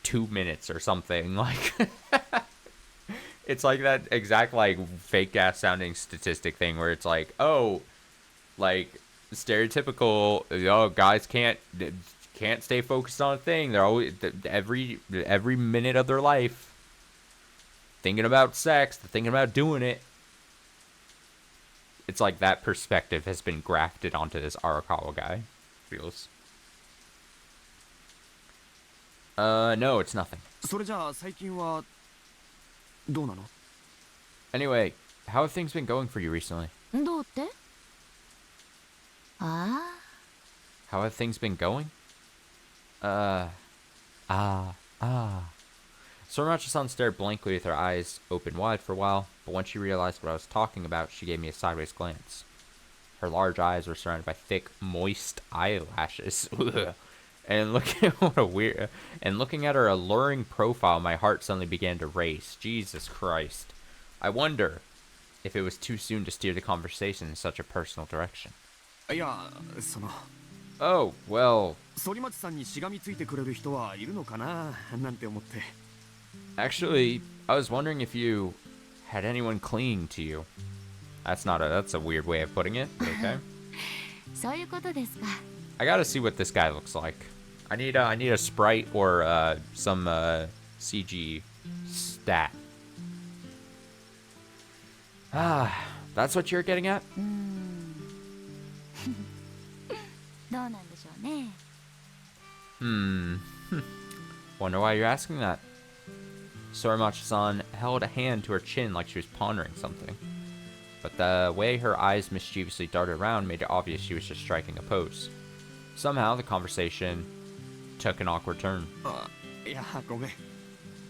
2 minutes or something. Like, it's like that exact like fake ass sounding statistic thing where it's like, oh, like stereotypical, oh, guys can't stay focused on a thing. They're always every minute of their life thinking about sex, they're thinking about doing it. It's like that perspective has been grafted onto this Arakawa guy. Feels. No, it's nothing. それじゃあ最近はどうなの？ Anyway, how have things been going for you recently? どうって？ああ。 How have things been going? Sorimachi-san stared blankly with her eyes open wide for a while, but when she realized what I was talking about, she gave me a sideways glance. Her large eyes were surrounded by thick, moist eyelashes. And looking at her alluring profile, my heart suddenly began to race. Jesus Christ. I wonder if it was too soon to steer the conversation in such a personal direction. いや、その。 Oh, well... 反町さんにしがみついてくれる人はいるのかななんて思って。 Actually, I was wondering if you had anyone clinging to you. That's a weird way of putting it, but okay. そういうことですか。 I gotta see what this guy looks like. I need a sprite or some CG stat. That's what you're getting at? どうなんでしょうね。 Wonder why you're asking that. Sorimachi-san held a hand to her chin like she was pondering something. But the way her eyes mischievously darted around made it obvious she was just striking a pose. Somehow, the conversation took an awkward turn. いやごめん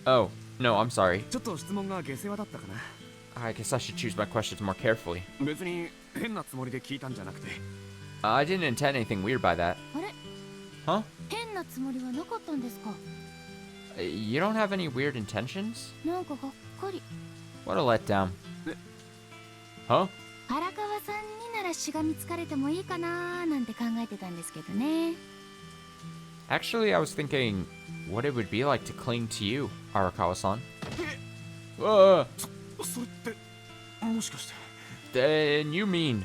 Oh, no, I'm sorry. ちょっと質問が下世話だったかな I guess I should choose my questions more carefully. 別に変なつもりで聞いたんじゃなくて I didn't intend anything weird by that. あれ Huh? 変なつもりはなかったんですか？ You don't have any weird intentions? なんかがっかり。 What a letdown. Huh? 荒川さんにならしがみつかれてもいいかなーなんて考えてたんですけどね。 Actually, I was thinking what it would be like to cling to you, Arakawa-san. それってもしかして Then you mean...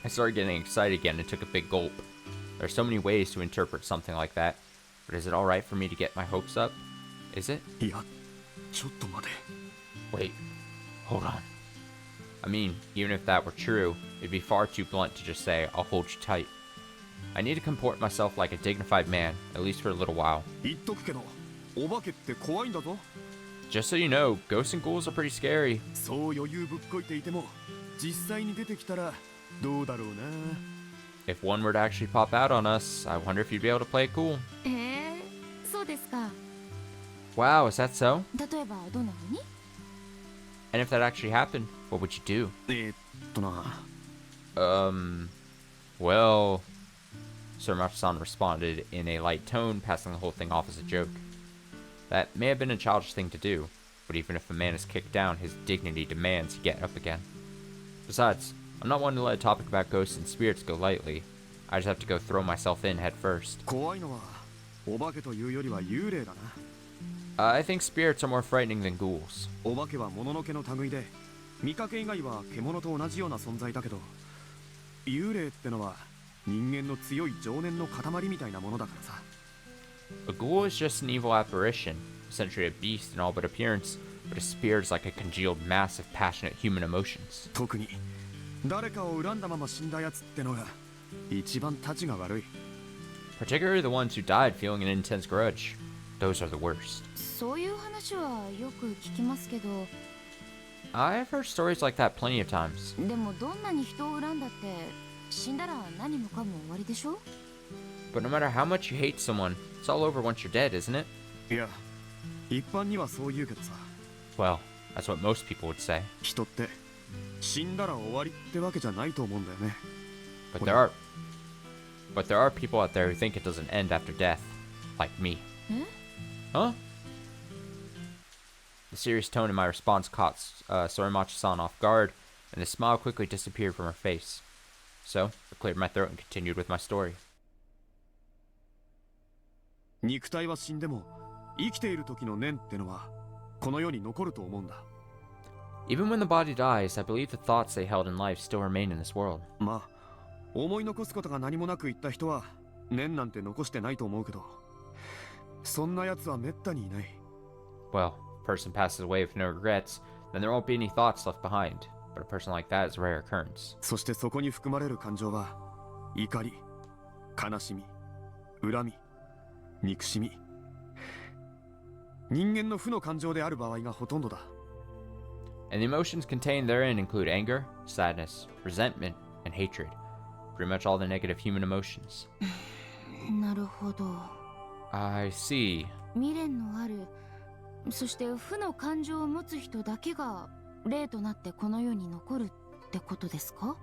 I started getting excited again and took a big gulp. There are so many ways to interpret something like that. But is it alright for me to get my hopes up? Is it? いやちょっと待て Wait. Hold on. I mean, even if that were true, it'd be far too blunt to just say, I'll hold you tight. I need to comport myself like a dignified man, at least for a little while. 言っとくけどお化けって怖いんだぞ Just so you know, ghosts and ghouls are pretty scary. そう余裕ぶっこいていても実際に出てきたらどうだろうな If one were to actually pop out on us, I wonder if you'd be able to play it cool. そうですか。 Wow, is that so? 例えばどんな風に？ And if that actually happened, what would you do? な Well... Sorimachi-san responded in a light tone, passing the whole thing off as a joke. That may have been a childish thing to do, but even if a man is kicked down, his dignity demands he get up again. Besides, I'm not one to let a topic about ghosts and spirits go lightly. I just have to go throw myself in head first. 怖いのはお化けというよりは幽霊だな I think spirits are more frightening than ghouls. お化けは物のけの類で見かけ以外は獣と同じような存在だけど幽霊ってのは人間の強い情念の塊みたいなものだからさ A ghoul is just an evil apparition, essentially a beast in all but appearance, but a spirit is like a congealed mass of passionate human emotions. 特に誰かを恨んだまま死んだやつってのが一番たちが悪い Particularly the ones who died feeling an intense grudge. Those are the worst. そういう話はよく聞きますけど、 I've heard stories like that plenty of times. でもどんなに人を恨んだって死んだら何もかも終わりでしょ？ But no matter how much you hate someone, it's all over once you're dead, isn't it? いや一般にはそう言うけどさ Well, that's what most people would say. 人って死んだら終わりってわけじゃないと思うんだよね But there are people out there who think it doesn't end after death. Like me. え？ Huh? The serious tone in my response caught Sorimachi-san off guard, and the smile quickly disappeared from her face. So, I cleared my throat and continued with my story. 肉体は死んでも生きている時の念ってのはこの世に残ると思うんだ Even when the body dies, I believe the thoughts they held in life still remain in this world. まあ思い残すことが何もなく言った人は念なんて残してないと思うけどそんな奴はめったにいない Well, if a person passes away with no regrets, then there won't be any thoughts left behind. But a person like that is a rare occurrence. そしてそこに含まれる感情は怒り、悲しみ、恨み、憎しみ人間の負の感情である場合がほとんどだ And the emotions contained therein include anger, sadness, resentment, and hatred. Pretty much all the negative human emotions. なるほど。 I see. 未練のある、そして負の感情を持つ人だけが霊となってこの世に残るってことですか？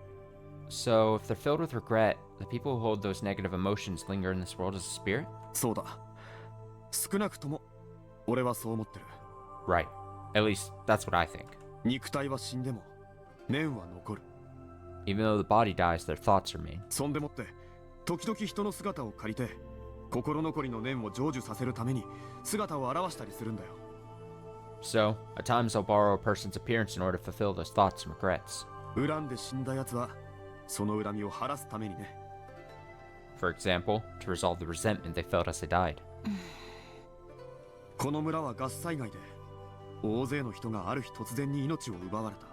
So, if they're filled with regret, the people who hold those negative emotions linger in this world as a spirit? そうだ少なくとも俺はそう思ってる Right. At least, that's what I think. 肉体は死んでも念は残る Even though the body dies, their thoughts remain. そんでもって時々人の姿を借りて心残りの念を成就させるために姿を現したりするんだよ So, at times I'll borrow a person's appearance in order to fulfill those thoughts and regrets. 恨んで死んだ奴はその恨みを晴らすためにね For example, to resolve the resentment they felt as they died. この村はガス災害で大勢の人がある日突然に命を奪われた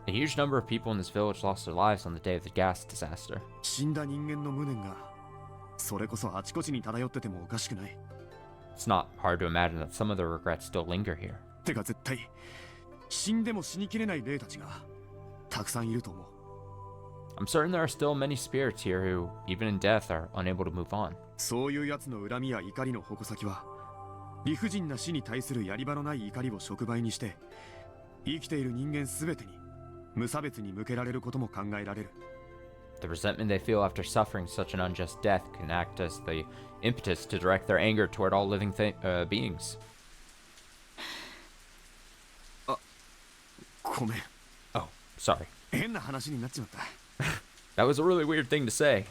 A huge number of people in this village lost their lives on the day of the gas disaster. 死んだ人間の無念がそれこそあちこちに漂っててもおかしくない It's not hard to imagine that some of the regrets still linger here. てか絶対死んでも死にきれない霊たちがたくさんいると思う。 I'm certain there are still many spirits here who, even in death, are unable to move on. そういうやつの恨みや怒りの矛先は理不尽な死に対するやり場のない怒りを触媒にして生きている人間全てに無差別に向けられることも考えられる。 The resentment they feel after suffering such an unjust death can act as the impetus to direct their anger toward all living beings. ごめん。 Oh, sorry. 変な話になっちまった。 That was a really weird thing to say.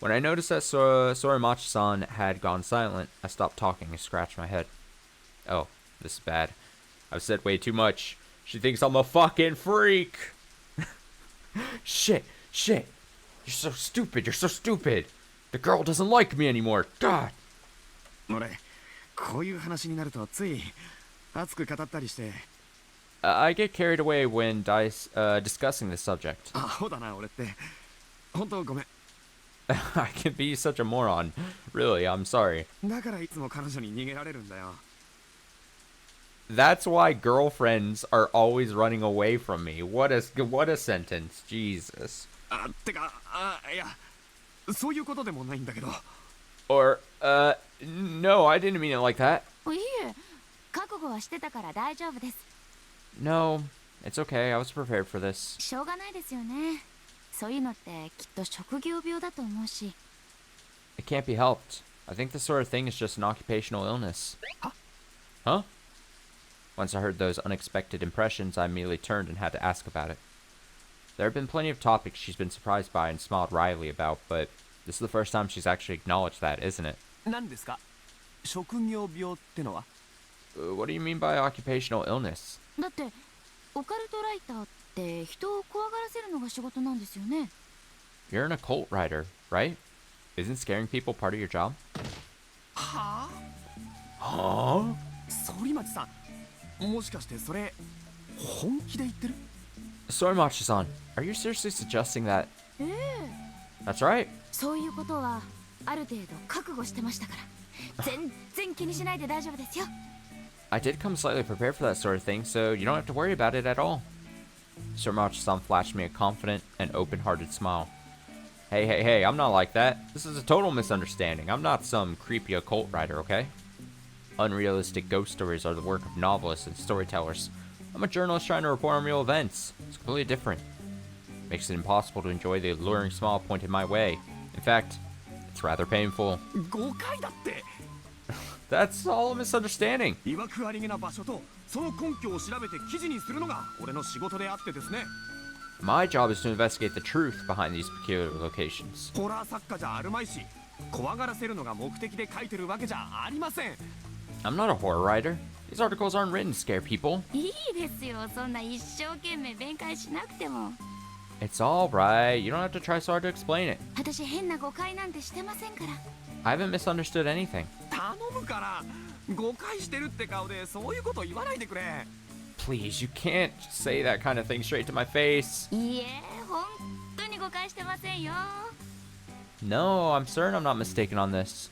When I noticed that Sorimachi-san had gone silent, I stopped talking and scratched my head. Oh, this is bad. I've said way too much. She thinks I'm a fucking freak. Shit. You're so stupid. The girl doesn't like me anymore. God. 俺こういう話になるとつい熱く語ったりして。 I get carried away when discussing this subject. アホだな俺って。本当ごめん。 I can be such a moron. Really, I'm sorry. だからいつも彼女に逃げられるんだよ。 That's why girlfriends are always running away from me. What a sentence. Jesus. てかいやそういうことでもないんだけど。 Or, no, I didn't mean it like that. いえ、覚悟はしてたから大丈夫です。 No, it's okay. I was prepared for this. しょうがないですよね。そういうのってきっと職業病だと思うし。 It can't be helped. I think this sort of thing is just an occupational illness. Huh? Once I heard those unexpected impressions, I immediately turned and had to ask about it. There have been plenty of topics she's been surprised by and smiled wryly about, but this is the first time she's actually acknowledged that, isn't it? 何ですか？職業病ってのは？ What do you mean by occupational illness? だってオカルトライターって人を怖がらせるのが仕事なんですよね。 You're an occult writer, right? Isn't scaring people part of your job? はあ？ Huh? 反町さん、もしかしてそれ本気で言ってる？ Sorimachi-san, are you seriously suggesting that? ええ、 That's right. そういうことはある程度覚悟してましたから全然気にしないで大丈夫ですよ。 I did come slightly prepared for that sort of thing, so you don't have to worry about it at all. Sorimachi-san flashed me a confident and open-hearted smile. Hey, I'm not like that. This is a total misunderstanding. I'm not some creepy occult writer, okay? Unrealistic ghost stories are the work of novelists and storytellers. I'm a journalist trying to report on real events. It's completely different. Makes it impossible to enjoy the alluring smile pointed my way. In fact, it's rather painful. 誤解だって。 That's all a misunderstanding. いわくありげな場所とその根拠を調べて記事にするのが俺の仕事であってですね。 My job is to investigate the truth behind these peculiar locations. ホラー作家じゃあるまいし、怖がらせるのが目的で書いてるわけじゃありません。 I'm not a horror writer. These articles aren't written to scare people. いいですよ、そんな一生懸命弁解しなくても。 It's alright. You don't have to try so hard to explain it. 私変な誤解なんてしてませんから。 I haven't misunderstood anything. 頼むから誤解してるって顔でそういうこと言わないでくれ。 Please, you can't say that kind of thing straight to my face. いいえ、本当に誤解してませんよ。 No, I'm certain I'm not mistaken on this.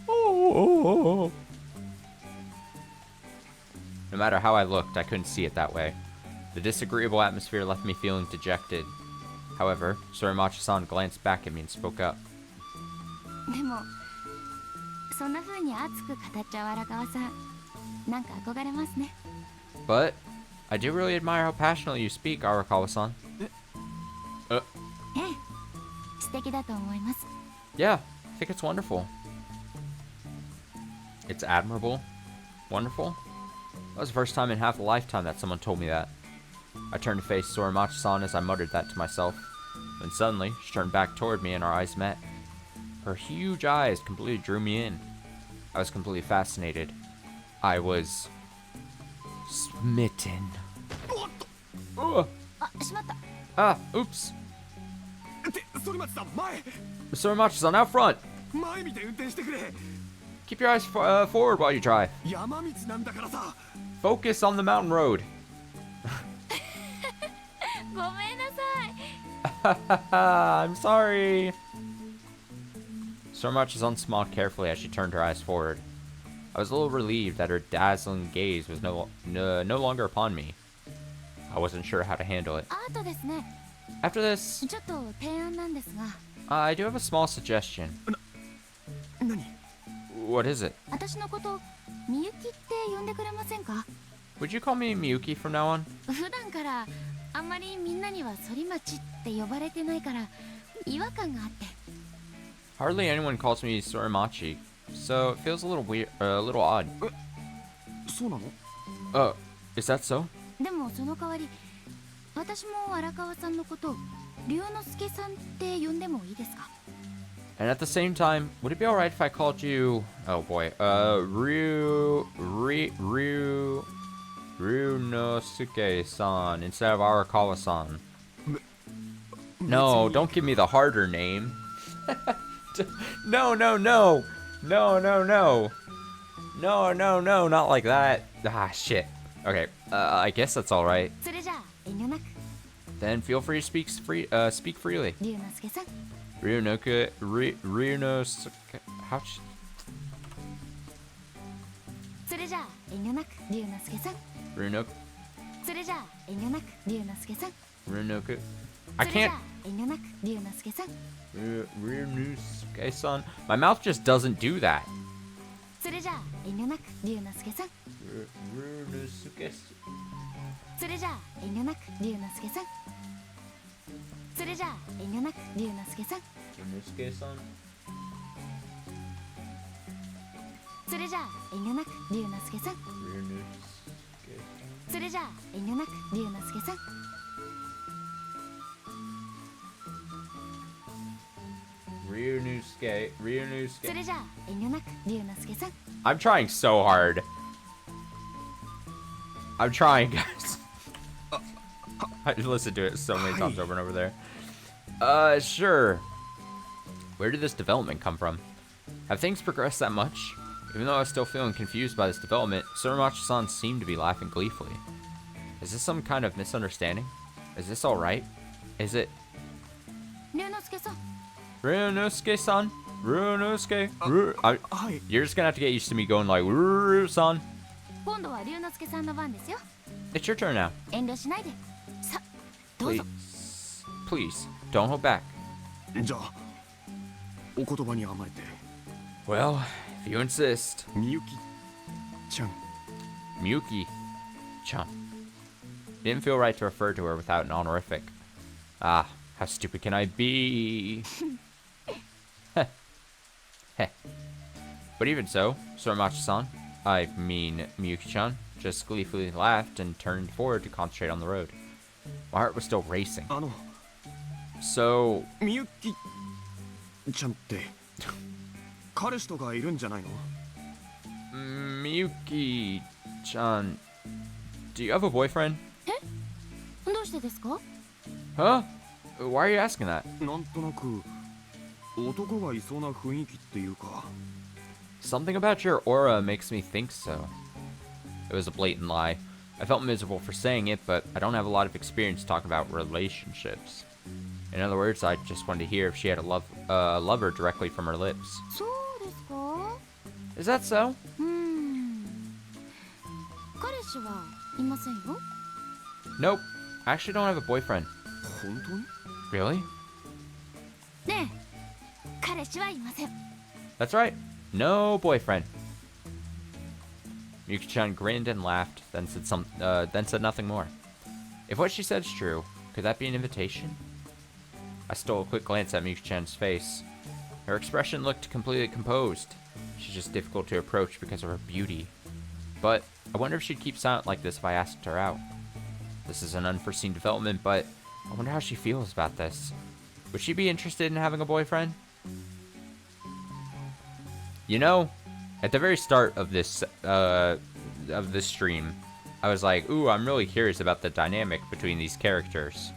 Oh. No matter how I looked, I couldn't see it that way. The disagreeable atmosphere left me feeling dejected. However, Sorimachi-san glanced back at me and spoke up. でもそんな風に熱く語っちゃう荒川さん、なんか憧れますね。 But I do really admire how passionately you speak, Arakawa-san. ええ、素敵だと思います。 Yeah, I think it's wonderful. It's admirable. Wonderful. That was the first time in half a lifetime that someone told me that. I turned to face Sorimachi-san as I muttered that to myself. Then suddenly, she turned back toward me and our eyes met. Her huge eyes completely drew me in. I was completely fascinated. I was smitten. おっと。 あ、しまった。 Ah, oops. って反町さん前。 Sorimachi-san, out front. 前見て運転してくれ。 Keep your eyes forward while you drive. 山道なんだからさ。 Focus on the mountain road. ごめんなさい。 I'm sorry. Soromachi-san smiled carefully as she turned her eyes forward. I was a little relieved that her dazzling gaze was no longer upon me. I wasn't sure how to handle it. あとですね、 After this, ちょっと提案なんですが、 I do have a small suggestion. 何？ What is it? 私のことみゆきって呼んでくれませんか？ Would you call me Miyuki from now on? 普段からあんまりみんなには反町って呼ばれてないから違和感があって。 Hardly anyone calls me Soromachi, so it feels a little weird, a little odd. そうなの？ Is that so? でもその代わり私も荒川さんのこと龍之介さんって呼んでもいいですか？ And at the same time, would it be alright if I called you, oh boy, Ryunosuke-san instead of Arakawa-san? No, don't give me the harder name. No, not like that. Ah, shit. Okay, I guess that's alright. それじゃあ遠慮なく Then feel free to speak freely. 龍之介さん。 Ryunosuke, how? それじゃあ遠慮なく龍之介さん。 Ryunoku, それじゃあ遠慮なく龍之介さん。 Ryunoku. I それじゃ can't. あ遠慮なく龍之介さん。 Ryunosuke-san. My mouth just doesn't do that. それじゃあ遠慮なく龍之介さん。 Ryunosuke. それじゃあ遠慮なく龍之介さん。それじゃあ遠慮なく龍之介さん。 Ryunosuke-san. それじゃあ遠慮なく龍之介さん。 Ryunosuke. それじゃあ遠慮なく龍之介さん。 Ryunosuke. それじゃあ遠慮なく龍之介さん。 I'm trying so hard. I'm trying, guys. I listened to it so many times over and over there. Sure. Where did this development come from? Have things progressed that much? Even though I was still feeling confused by this development, Soromachi-san seemed to be laughing gleefully. Is this some kind of misunderstanding? Is this alright? Is it... 龍之介さん。 Ryunosuke-san? Ryunosuke? はい。 You're just gonna have to get used to me going like, Ryunosuke-san. 今度は龍之介さんの番ですよ。 It's your turn now. 遠慮しないで。さ、どう Please. ぞ。 Please, don't hold back. じゃあお言葉に甘えて Well, if you insist. みゆきちゃん。 Miyuki-chan. Didn't feel right to refer to her without an honorific. Ah, how stupid can I be? But even so, Soromachi-san, I mean Miyuki-chan, just gleefully laughed and turned forward to concentrate on the road. My heart was still racing. あの So, みゆきちゃんって彼氏とかいるんじゃないの？ Miyuki-chan, do you have a boyfriend? どうしてですか？ Huh? Why are you asking that? なんとなく男がいそうな雰囲気っていうか。 Something about your aura makes me think so. It was a blatant lie. I felt miserable for saying it, but I don't have a lot of experience talking about relationships. In other words, I just wanted to hear if she had a lover directly from her lips. そうですか？ Is that so? 彼氏はいませんよ。 Nope. I actually don't have a boyfriend. 本当に？ Really? ねえ、彼氏はいません。 That's right. No boyfriend. Miyuki-chan grinned and laughed, then said nothing more. If what she said is true, could that be an invitation? I stole a quick glance at Miyuki-chan's face. Her expression looked completely composed. She's just difficult to approach because of her beauty. But I wonder if she'd keep silent like this if I asked her out. This is an unforeseen development, but I wonder how she feels about this. Would she be interested in having a boyfriend? You know, at the very start of this stream, I was like, ooh, I'm really curious about the dynamic between these characters.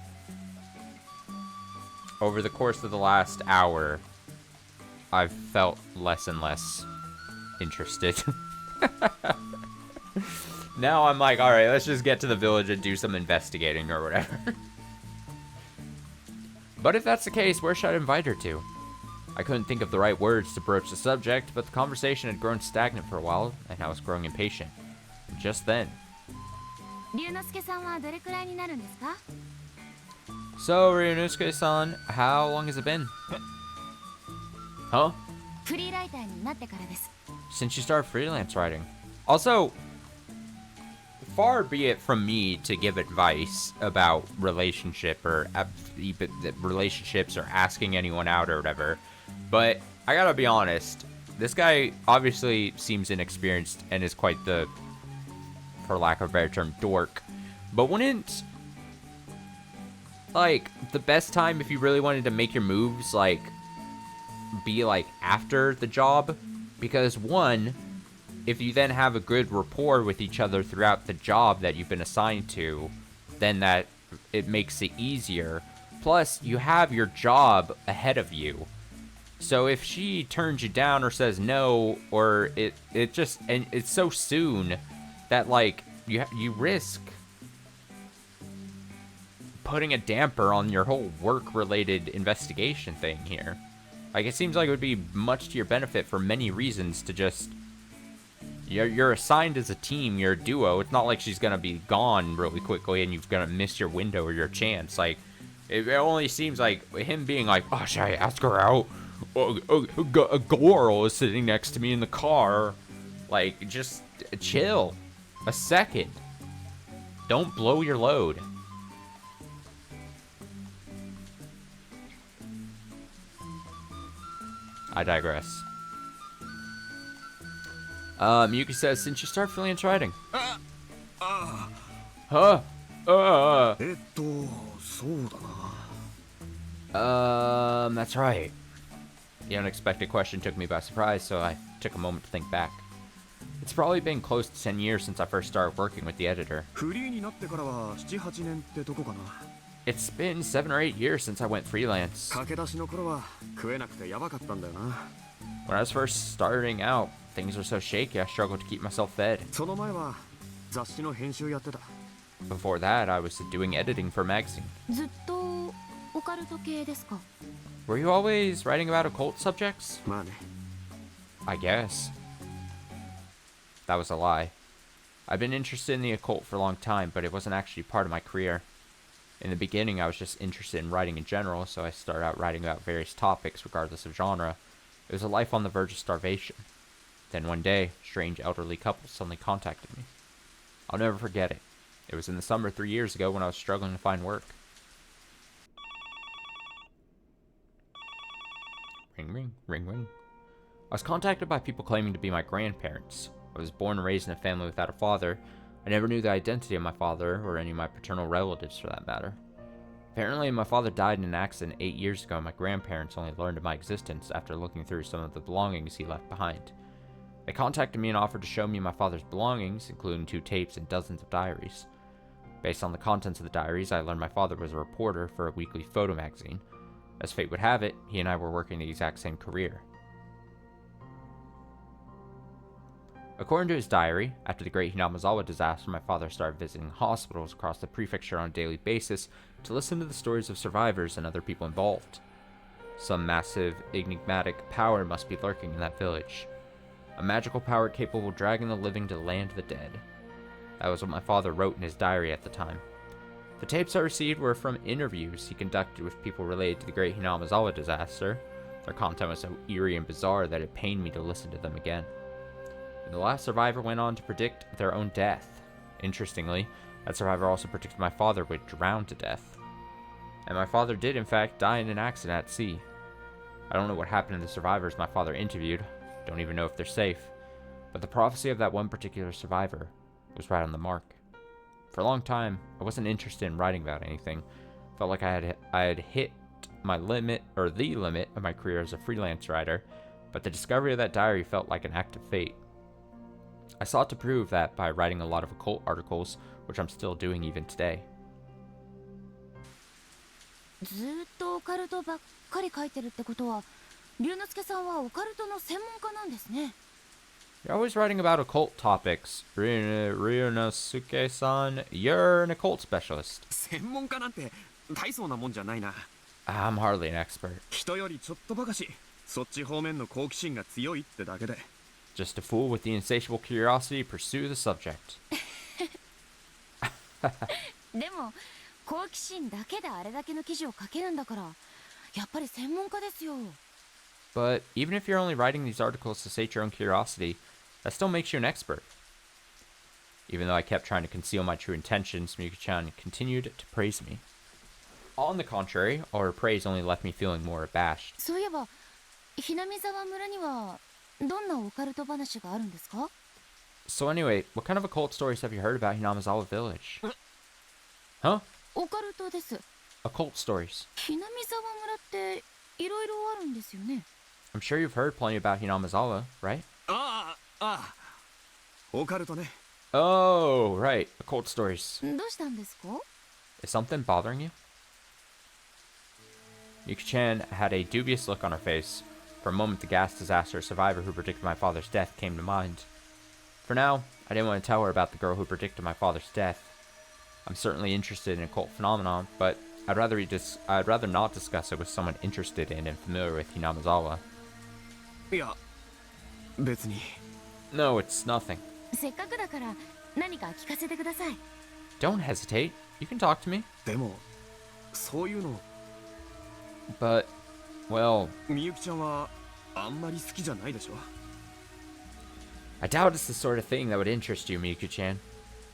Over the course of the last hour, I've felt less and less interested. Now I'm like, alright, let's just get to the village and do some investigating or whatever. But if that's the case, where should I invite her to? I couldn't think of the right words to broach the subject, but the conversation had grown stagnant for a while, and I was growing impatient. Just then. 龍之介さんはどれくらいになるんですか？ So, Ryunosuke-san, how long has it been? Huh? フリーライターになってからです。 Since you started freelance writing. Also, far be it from me to give advice about relationships or asking anyone out or whatever, but I gotta be honest, this guy obviously seems inexperienced and is quite the, for lack of a better term, dork. But wouldn't, like, the best time if you really wanted to make your moves, like, be, like, after the job? Because, one, if you then have a good rapport with each other throughout the job that you've been assigned to, then that it makes it easier. Plus, you have your job ahead of you. So if she turns you down or says no, or it just, and it's so soon that, like, you risk putting a damper on your whole work-related investigation thing here. Like, it seems like it would be much to your benefit for many reasons to just... You're assigned as a team, you're a duo. It's not like she's gonna be gone really quickly and you're gonna miss your window or your chance. Like, it only seems like him being like, oh, should I ask her out? A girl is sitting next to me in the car. Like, just chill. A second. Don't blow your load. I digress. Miyuki says, since you start freelance writing. Huh? That's right. The unexpected question took me by surprise, so I took a moment to think back. It's probably been close to 10 years since I first started working with the editor. It's been 7 or 8 years since I went freelance. When I was first starting out, things were so shaky I struggled to keep myself fed. Before that, I was doing editing for a magazine. ずっとオカルト系ですか？ Were you always writing about occult subjects? I guess. That was a lie. I've been interested in the occult for a long time, but it wasn't actually part of my career. In the beginning, I was just interested in writing in general, so I started out writing about various topics regardless of genre. It was a life on the verge of starvation. Then one day, a strange elderly couple suddenly contacted me. I'll never forget it. It was in the summer 3 years ago when I was struggling to find work. Ring, ring, ring, ring. I was contacted by people claiming to be my grandparents. I was born and raised in a family without a father. I never knew the identity of my father, or any of my paternal relatives for that matter. Apparently, my father died in an accident 8 years ago, and my grandparents only learned of my existence after looking through some of the belongings he left behind. They contacted me and offered to show me my father's belongings, including 2 tapes and dozens of diaries. Based on the contents of the diaries, I learned my father was a reporter for a weekly photo magazine. As fate would have it, he and I were working the exact same career. According to his diary, after the Great Hinamazawa disaster, my father started visiting hospitals across the prefecture on a daily basis to listen to the stories of survivors and other people involved. Some massive, enigmatic power must be lurking in that village. A magical power capable of dragging the living to the land of the dead. That was what my father wrote in his diary at the time. The tapes I received were from interviews he conducted with people related to the Great Hinamazawa disaster. Their content was so eerie and bizarre that it pained me to listen to them again. And the last survivor went on to predict their own death. Interestingly, that survivor also predicted my father would drown to death. And my father did, in fact, die in an accident at sea. I don't know what happened to the survivors my father interviewed. Don't even know if they're safe. But the prophecy of that one particular survivor was right on the mark. For a long time, I wasn't interested in writing about anything. Felt like I had hit my limit, or the limit, of my career as a freelance writer, but the discovery of that diary felt like an act of fate. I sought to prove that by writing a lot of occult articles, which I'm still doing even today. ずーっとオカルトばっかり書いてるってことは、龍之介さんはオカルトの専門家なんですね。You're always writing about occult topics. Ryunosuke-san, you're an occult specialist. 専門家なんて大層なもんじゃないな。I'm hardly an expert. 人よりちょっとばかしそっち方面の好奇心が強いってだけで。 Just a fool with the insatiable curiosity to pursue the subject. でも好奇心だけであれだけの記事を書けるんだから、やっぱり専門家ですよ。 But even if you're only writing these articles to sate your own curiosity, that still makes you an expert. Even though I kept trying to conceal my true intentions, Miyuki-chan continued to praise me. On the contrary, all her praise only left me feeling more abashed. そういえばひなみ沢村にはどんなオカルト話があるんですか？ So anyway, what kind of occult stories have you heard about Hinamizawa Village? Huh? オカルトです。 Occult stories. ひなみ沢村っていろいろあるんですよね。 I'm sure you've heard plenty about Hinamizawa, right? ああ、ああ、オカルトね。 Oh, right. Occult stories. どうしたんですか？ Is something bothering you? Yuki-chan had a dubious look on her face. For a moment, the gas disaster survivor who predicted my father's death came to mind. For now, I didn't want to tell her about the girl who predicted my father's death. I'm certainly interested in occult phenomenon, but I'd rather not discuss it with someone interested in and familiar with Hinamizawa. いや、別に。 No, it's nothing. せっかくだから何か聞かせてください。 Don't hesitate. You can talk to me. でも、そういうの、 But, well, みゆきちゃんはあんまり好きじゃないでしょ。 I doubt it's the sort of thing that would interest you, Miku-chan.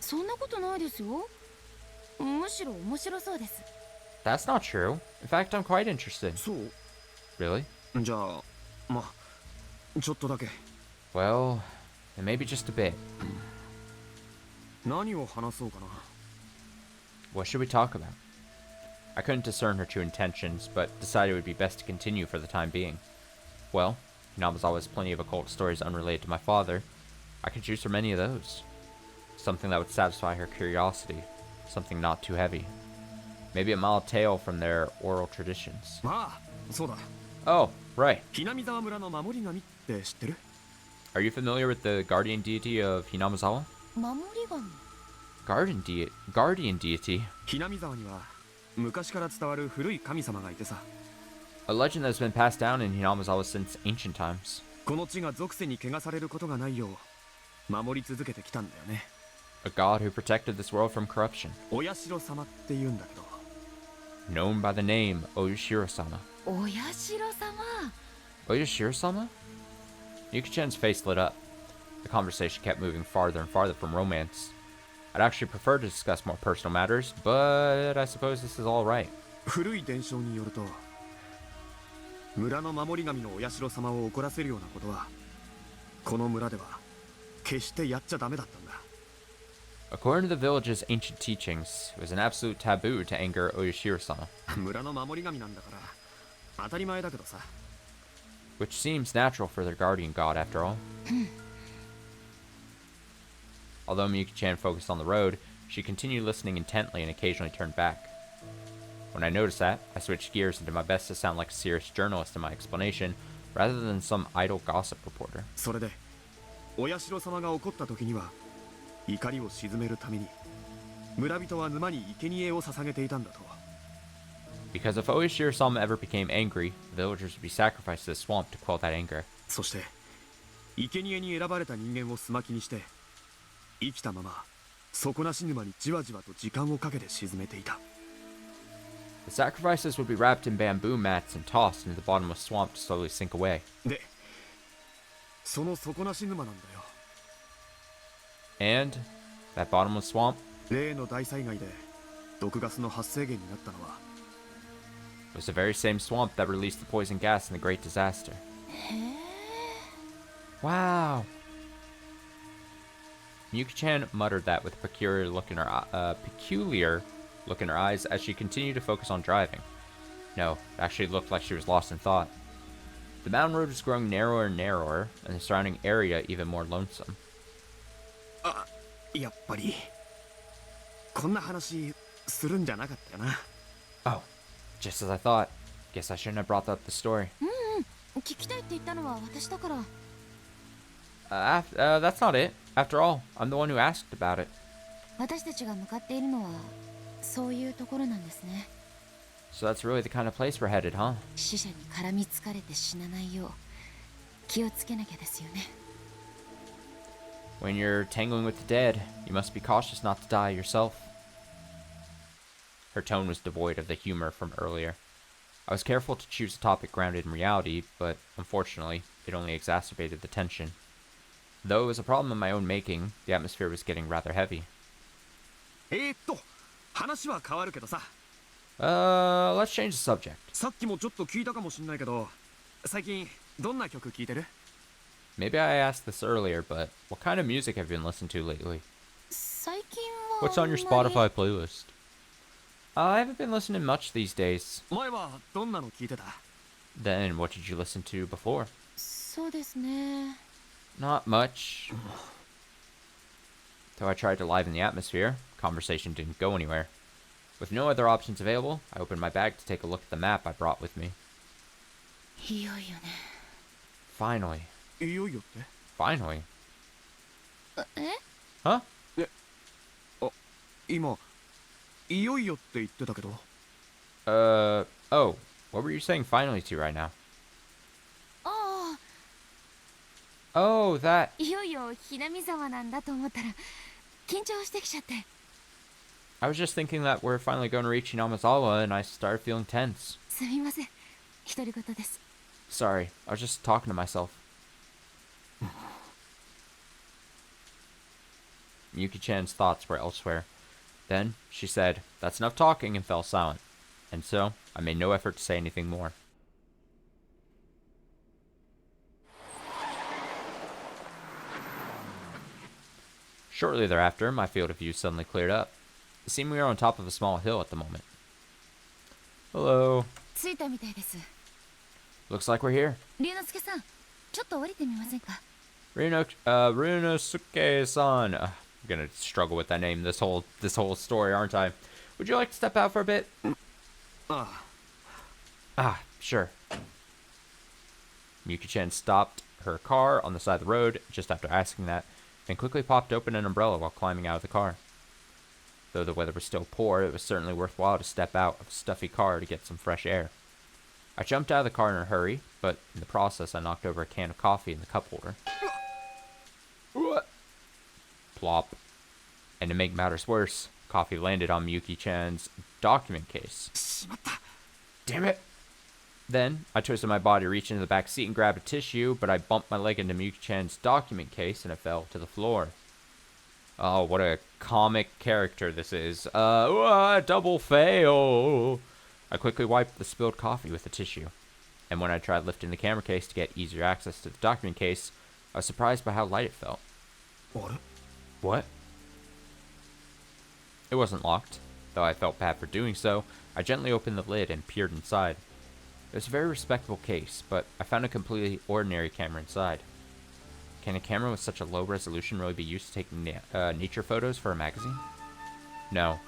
そんなことないですよ。むしろ面白そうです。 That's not true. In fact, I'm quite interested. そう。 Really? じゃあ、ま、ちょっとだけ。 Well, then maybe just a bit. 何を話そうかな。 What should we talk about? I couldn't discern her true intentions, but decided it would be best to continue for the time being. Well, Hinamizawa has plenty of occult stories unrelated to my father. I could choose from any of those. Something that would satisfy her curiosity. Something not too heavy. Maybe a mild tale from their oral traditions. まあ、そうだ。 Oh, right. ひなみ沢村の守り神って知ってる？ Are you familiar with the guardian deity of Hinamizawa? 守り神。 Guardian deity? ひなみ沢には昔から伝わる古い神様がいてさ。 A legend that's been passed down in Hinamizawa since ancient times. この地が属性に汚されることがないよう守り続けてきたんだよね。 A god who protected this world from corruption. お社様って言うんだけど。 Known by the name Oyashiro-sama. お社様。 Oyashiro-sama? Yuki-chan's face lit up. The conversation kept moving farther and farther from romance. I'd actually prefer to discuss more personal matters, but I suppose this is all right. 古い伝承によると、村の守り神のお社様を怒らせるようなことは、この村では決してやっちゃダメだったんだ。 According to the village's ancient teachings, it was an absolute taboo to anger Oyashiro-sama. 村の守り神なんだから当たり前だけどさ。 Which seems natural for their guardian god, after all. Although Miyuki-chan focused on the road, she continued listening intently and occasionally turned back. When I noticed that, I switched gears and did my best to sound like a serious journalist in my explanation, rather than some idle gossip reporter. それで、お社様が怒った時には、怒りを鎮めるために、村人は沼に生贄を捧げていたんだと。 Because if Oyashiro-sama ever became angry, villagers would be sacrificed to the swamp to quell that anger. そして、生贄に選ばれた人間をすまきにして、生きたまま底なし沼にじわじわと時間をかけて沈めていた。 The sacrifices would be wrapped in bamboo mats and tossed into the bottomless swamp to slowly sink away. で、その底なし沼なんだよ。 And that bottomless swamp? 例の大災害で毒ガスの発生源になったのは、 Was the very same swamp that released the poison gas in the Great Disaster. Wow. Miyuki-chan muttered that with a peculiar look in her eyes as she continued to focus on driving. No, it actually looked like she was lost in thought. The mountain road was growing narrower and narrower, and the surrounding area even more lonesome. あ、やっぱりこんな話するんじゃなかったよな。 Oh, just as I thought. Guess I shouldn't have brought up the story. 聞きたいって言ったのは私だから。 That's not it. After all, I'm the one who asked about it. 私たちが向かっているのはそういうところなんですね。So that's really the kind of place we're headed, huh? 死者に絡みつかれて死なないよう気をつけなきゃですよね。 When you're tangling with the dead, you must be cautious not to die yourself. Her tone was devoid of the humor from earlier. I was careful to choose a topic grounded in reality, but unfortunately, it only exacerbated the tension. Though it was a problem of my own making, the atmosphere was getting rather heavy. 話は変わるけどさ。Let's change the subject. さっきもちょっと聞いたかもしんないけど、最近どんな曲聴いてる？ Maybe I asked this earlier, but what kind of music have you been listening to lately? 最近は What's on your あんまり Spotify playlist? I haven't been listening much these days. 前はどんなの聴いてた？ Then what did you listen to before? そうですね。 Not much. Though I tried to liven the atmosphere, conversation didn't go anywhere. With no other options available, I opened my bag to take a look at the map I brought with me. いよいよね。 Finally. いよいよって？ Finally. え？ Huh? 今、いよいよって言ってたけど。Oh. What were you saying finally to right now? ああ、 Oh, that. いよいよひなみ沢なんだと思ったら緊張してきちゃって。 I was just thinking that we're finally going to reach Inamazawa, and I started feeling tense. すみません。独り言です。 Sorry, I was just talking to myself. Yuki-chan's thoughts were elsewhere. Then, she said, "That's enough talking," and fell silent. And so, I made no effort to say anything more. Shortly thereafter, my field of view suddenly cleared up. It seemed we were on top of a small hill at the moment. Hello. 着いたみたいです。 Looks like we're here. 龍之介さん、ちょっと降りてみませんか？ Ryunosuke-san. I'm gonna struggle with that name this whole story, aren't I? Would you like to step out for a bit? あ Ah, sure. Miyuki-chan stopped her car on the side of the road just after asking that, then quickly popped open an umbrella while climbing out of the car. Though the weather was still poor, it was certainly worthwhile to step out of a stuffy car to get some fresh air. I jumped out of the car in a hurry, but in the process I knocked over a can of coffee in the cup holder. Plop. And to make matters worse, coffee landed on Miyuki-chan's document case. しまった。 Damn it! Then, I twisted my body to reach into the back seat and grab a tissue, but I bumped my leg into Miyuki-chan's document case and it fell to the floor. Oh, what a comic character this is. Double fail! I quickly wiped the spilled coffee with a tissue. And when I tried lifting the camera case to get easier access to the document case, I was surprised by how light it felt. あれ？ What? It wasn't locked. Though I felt bad for doing so, I gently opened the lid and peered inside. It was a very respectable case, but I found a completely ordinary camera inside. Can a camera with such a low resolution really be used to take nature photos for a magazine? No.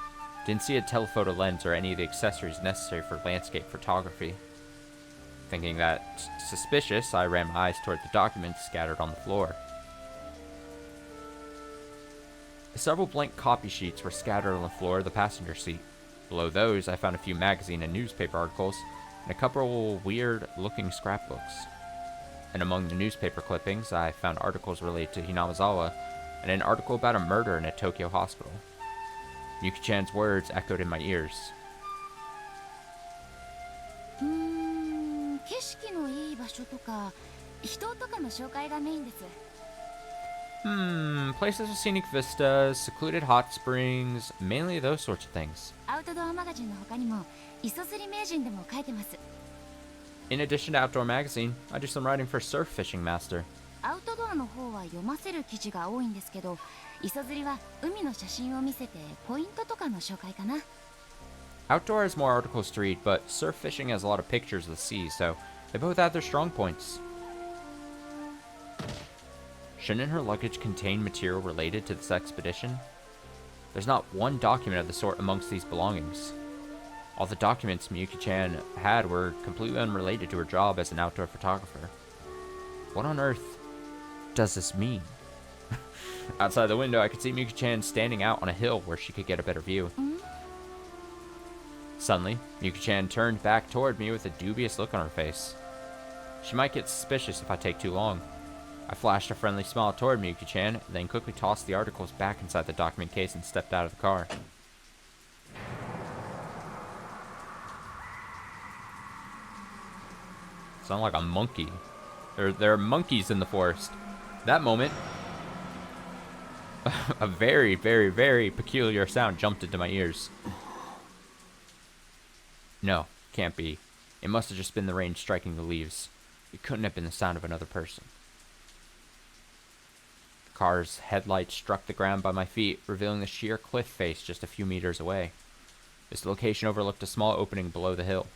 Didn't see a telephoto lens or any of the accessories necessary for landscape photography. Thinking that suspicious, I ran my eyes toward the documents scattered on the floor. Several blank copy sheets were scattered on the floor of the passenger seat. Below those, I found a few magazine and newspaper articles, and a couple weird-looking scrapbooks. And among the newspaper clippings, I found articles related to Hinamazawa, and an article about a murder in a Tokyo hospital. Yuki-chan's words echoed in my ears. 景色のいい場所とか人とかの紹介がメインです。 Places with scenic vistas, secluded hot springs, mainly those sorts of things. アウトドアマガジンの他にも磯釣り名人でも書いてます。 In addition to Outdoor Magazine, I do some writing for Surf Fishing Master. アウトドアの方は読ませる記事が多いんですけど、磯釣りは海の写真を見せてポイントとかの紹介かな。 Outdoor has more articles to read, but surf fishing has a lot of pictures of the sea, so they both have their strong points. Shouldn't her luggage contain material related to this expedition? There's not one document of the sort amongst these belongings. All the documents Miyuki-chan had were completely unrelated to her job as an outdoor photographer. What on earth does this mean? Outside the window, I could see Miyuki-chan standing out on a hill where she could get a better view. Suddenly, Yuki-chan turned back toward me with a dubious look on her face. She might get suspicious if I take too long. I flashed a friendly smile toward Yuki-chan, and then quickly tossed the articles back inside the document case and stepped out of the car. Sound like a monkey. There are monkeys in the forest. That moment, a very, very, very peculiar sound jumped into my ears. No, can't be. It must have just been the rain striking the leaves. It couldn't have been the sound of another person. The car's headlights struck the ground by my feet, revealing the sheer cliff face just a few meters away. This location overlooked a small opening below the hill.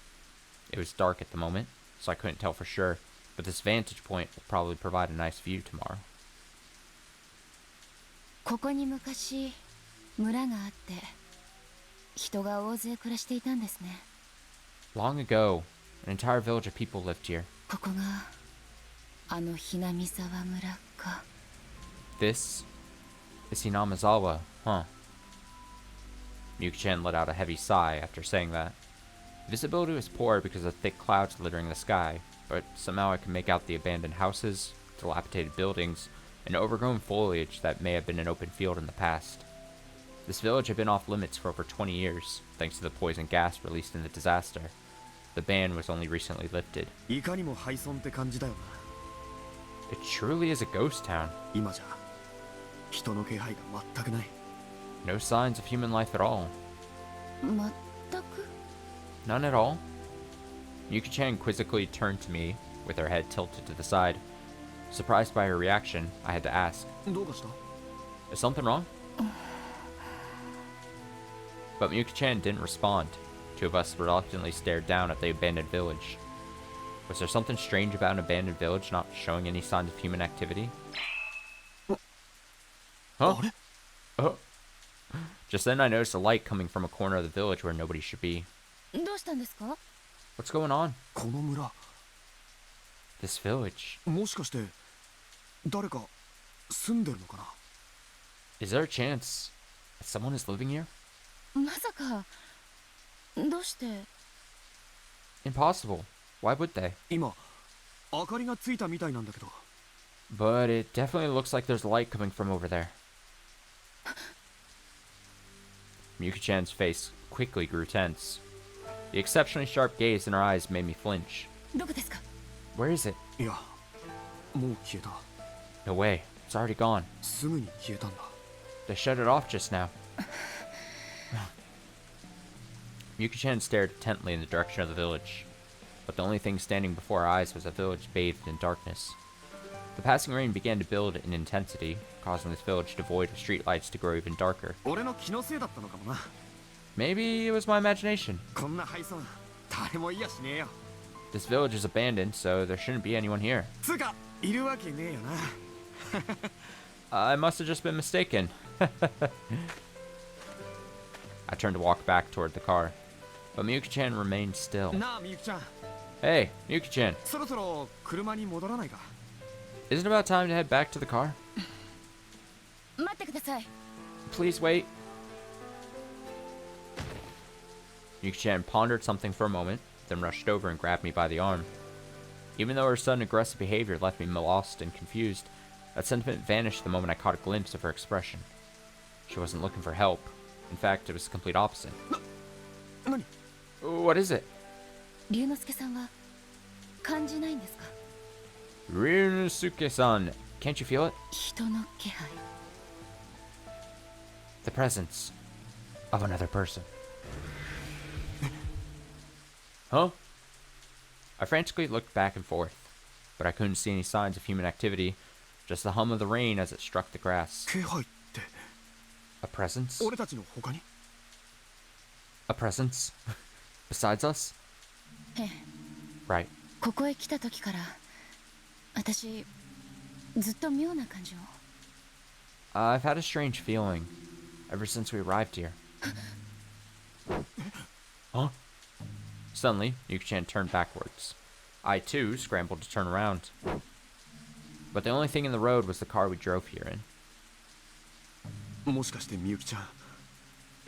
It was dark at the moment, so I couldn't tell for sure, but this vantage point will probably provide a nice view tomorrow. ここに昔村があって人が大勢暮らしていたんですね。 Long ago, an entire village of people lived here. ここがあのひなみ沢村か。 This is Hinamizawa, huh? Yuki-chan let out a heavy sigh after saying that. Visibility was poor because of thick clouds littering the sky, but somehow I could make out the abandoned houses, dilapidated buildings, and overgrown foliage that may have been an open field in the past. This village had been off limits for over 20 years, thanks to the poison gas released in the disaster. The ban was only recently lifted. いかにも廃村って感じだよな。 It truly is a ghost town. 今じゃ人の気配が全くない。 No signs of human life at all. 全く None at all? Yuki-chan quizzically turned to me, with her head tilted to the side. Surprised by her reaction, I had to ask, どうかした？ is something wrong? But Yuki-chan didn't respond. Two of us reluctantly stared down at the abandoned village. Was there something strange about an abandoned village not showing any signs of human activity? Huh? Oh. Just then I noticed a light coming from a corner of the village where nobody should be. どうしたんですか？ What's going on? この村、 This village. もしかして誰か住んでるのかな？ Is there a chance that someone is living here? まさかどうして？ Impossible. Why would they? 今明かりがついたみたいなんだけど。 But it definitely looks like there's light coming from over there. Yuki-chan's face quickly grew tense. The exceptionally sharp gaze in her eyes made me flinch. どこですか？ Where is it? いや、もう消えた。 No way. It's already gone. すぐに消えたんだ。 They shut it off just now. Yuki-chan stared intently in the direction of the village. But the only thing standing before our eyes was a village bathed in darkness. The passing rain began to build in intensity, causing this village devoid of streetlights to grow even darker. 俺の気のせいだったのかもな。 Maybe it was my imagination. こんな廃村、誰もいやしねえよ。 This village is abandoned, so there shouldn't be anyone here. つうか、いるわけねえよな。I must have just been mistaken. I turned to walk back toward the car, but Miyuki-chan remained still. なあ、みゆきちゃん、 Hey, Miyuki-chan, そろそろ車に戻らないか？ isn't it about time to head back to the car? 待ってください。 Please wait. Yuki-chan pondered something for a moment, then rushed over and grabbed me by the arm. Even though her sudden aggressive behavior left me lost and confused, that sentiment vanished the moment I caught a glimpse of her expression. She wasn't looking for help. In fact, it was the complete opposite. 何？ What is it? 龍之介さんは感じないんですか？ Ryunosuke-san, can't you feel it? 人の気配。 The presence of another person. Huh? I frantically looked back and forth, but I couldn't see any signs of human activity, just the hum of the rain as it struck the grass. 気配って A presence? 俺たちの他に？ A presence? Besides us? ええ、 Right. ここへ来た時から私ずっと妙な感じを。 I've had a strange feeling ever since we arrived here. Huh? Suddenly, Yuki-chan turned backwards. I, too, scrambled to turn around. But the only thing in the road was the car we drove here in. もしかしてみゆきちゃん、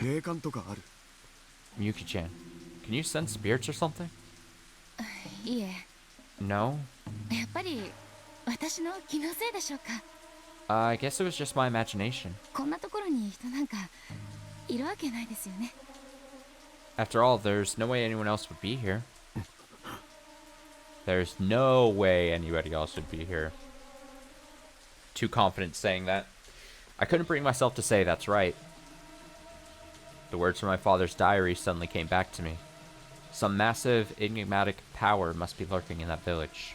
霊感とかある？ Yuki-chan, Can you sense spirits or something? いえ、 No? やっぱり私の気のせいでしょうか。 I guess it was just my imagination. こんなところに人なんかいるわけないですよね。 After all, there's no way anyone else would be here. There's no way anybody else would be here. Too confident saying that. I couldn't bring myself to say that's right. The words from my father's diary suddenly came back to me. Some massive, enigmatic power must be lurking in that village.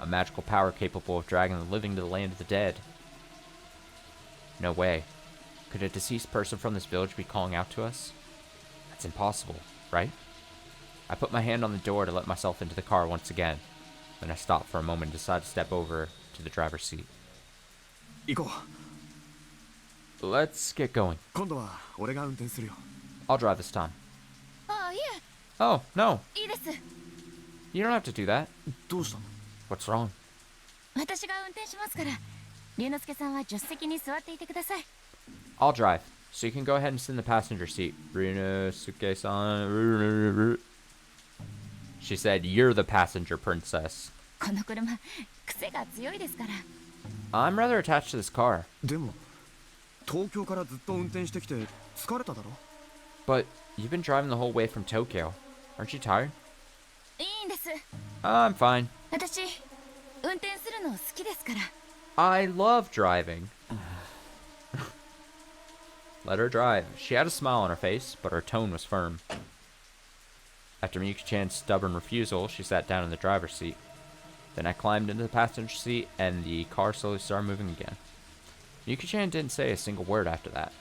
A magical power capable of dragging the living to the land of the dead. No way. Could a deceased person from this village be calling out to us? That's impossible, right? I put my hand on the door to let myself into the car once again. Then I stopped for a moment and decided to step over to the driver's seat. 行こう。 Let's get going. 今度は俺が運転するよ。 I'll drive this time. ああ、いえ、 Oh, no. いいです。 You don't have to do that. どうしたの？ What's wrong? 私が運転しますから、龍之介さんは助手席に座っていてください。 I'll drive. So you can go ahead and sit in the passenger seat. Ryunosuke-san. She said, "You're the passenger, princess." この車、癖が強いですから。 I'm rather attached to this car. でも東京からずっと運転してきて疲れただろ？ But you've been driving the whole way from Tokyo. Aren't you tired? いいんです。 I'm fine. 私、運転するの好きですから。 I love driving. Let her drive. She had a smile on her face, but her tone was firm. After Miyuki-chan's stubborn refusal, she sat down in the driver's seat. Then I climbed into the passenger seat, and the car slowly started moving again. Miyuki-chan didn't say a single word after that.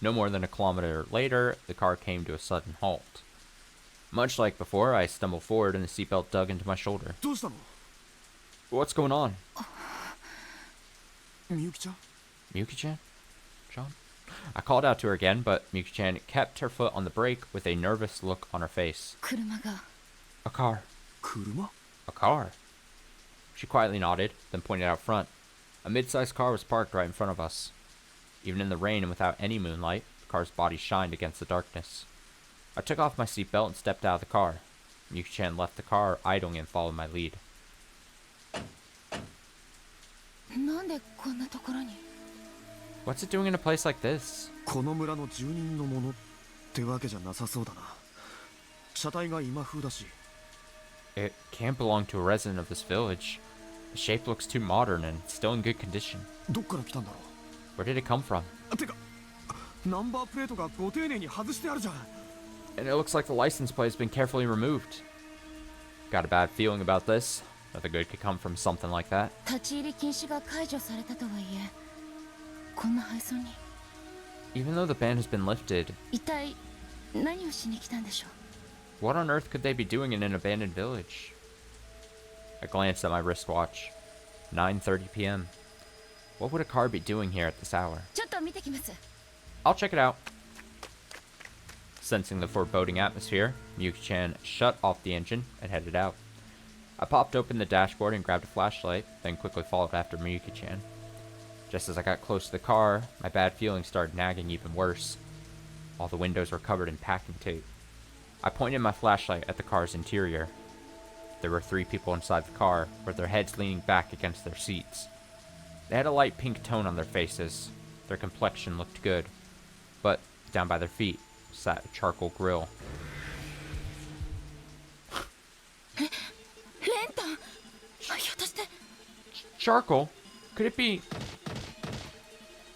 No more than a kilometer later, the car came to a sudden halt. Much like before, I stumbled forward and the seatbelt dug into my shoulder. どうしたの？ What's going on? みゆきちゃん？ Miyuki-chan? John? I called out to her again, but Miyuki-chan kept her foot on the brake with a nervous look on her face. 車が。 A car. 車？ A car. She quietly nodded, then pointed out front. A mid-sized car was parked right in front of us. Even in the rain and without any moonlight, the car's body shined against the darkness. I took off my seatbelt and stepped out of the car. Miyuki-chan left the car idling and followed my lead. なんでこんなところに？ What's it doing in a place like this? この村の住人のものってわけじゃなさそうだな。車体が今風だし。 It can't belong to a resident of this village. The shape looks too modern and still in good condition. どっから来たんだろ Where did it come from? う？てかナンバープレートがご丁寧に外してあるじゃん。 And it looks like the license plate has been carefully removed. Got a bad feeling about this. Nothing good could come from something like that. 立ち入り禁止が解除されたとはいえ、こんな配送に。 Even though the ban has been lifted, 一体何をしに来たんでしょう？ what on earth could they be doing in an abandoned village? I glanced at my wristwatch. 9:30 p.m. What would a car be doing here at this hour? ちょっと見てきます。 I'll check it out. Sensing the foreboding atmosphere, Miyuki-chan shut off the engine and headed out. I popped open the dashboard and grabbed a flashlight, then quickly followed after Miyuki-chan. Just as I got close to the car, my bad feelings started nagging even worse. All the windows were covered in packing tape. I pointed my flashlight at the car's interior. There were 3 people inside the car, with their heads leaning back against their seats. They had a light pink tone on their faces. Their complexion looked good. But down by their feet sat a charcoal grill. レンタン？ひょっとして。 Charcoal? Could it be...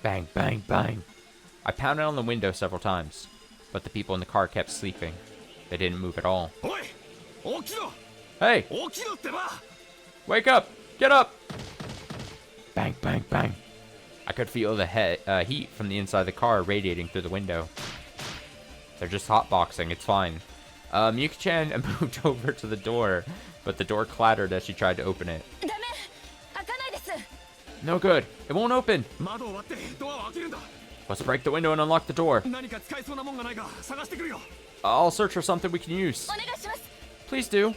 Bang, bang, bang. I pounded on the window several times, but the people in the car kept sleeping. They didn't move at all. おい、起きろ！ Hey! 起きろってば！ Wake up! Get up! Bang, bang, bang. I could feel the heat from the inside of the car radiating through the window. They're just hotboxing, it's fine. Miyuki-chan moved over to the door, but the door clattered as she tried to open it. ダメ！開かないです。 No good. It won't open. 窓を割ってドアを開けるんだ。 Let's break the window and unlock the door. 何か使えそうなもんがないか探してくるよ。 I'll search for something we can use. お願いします。 Please do.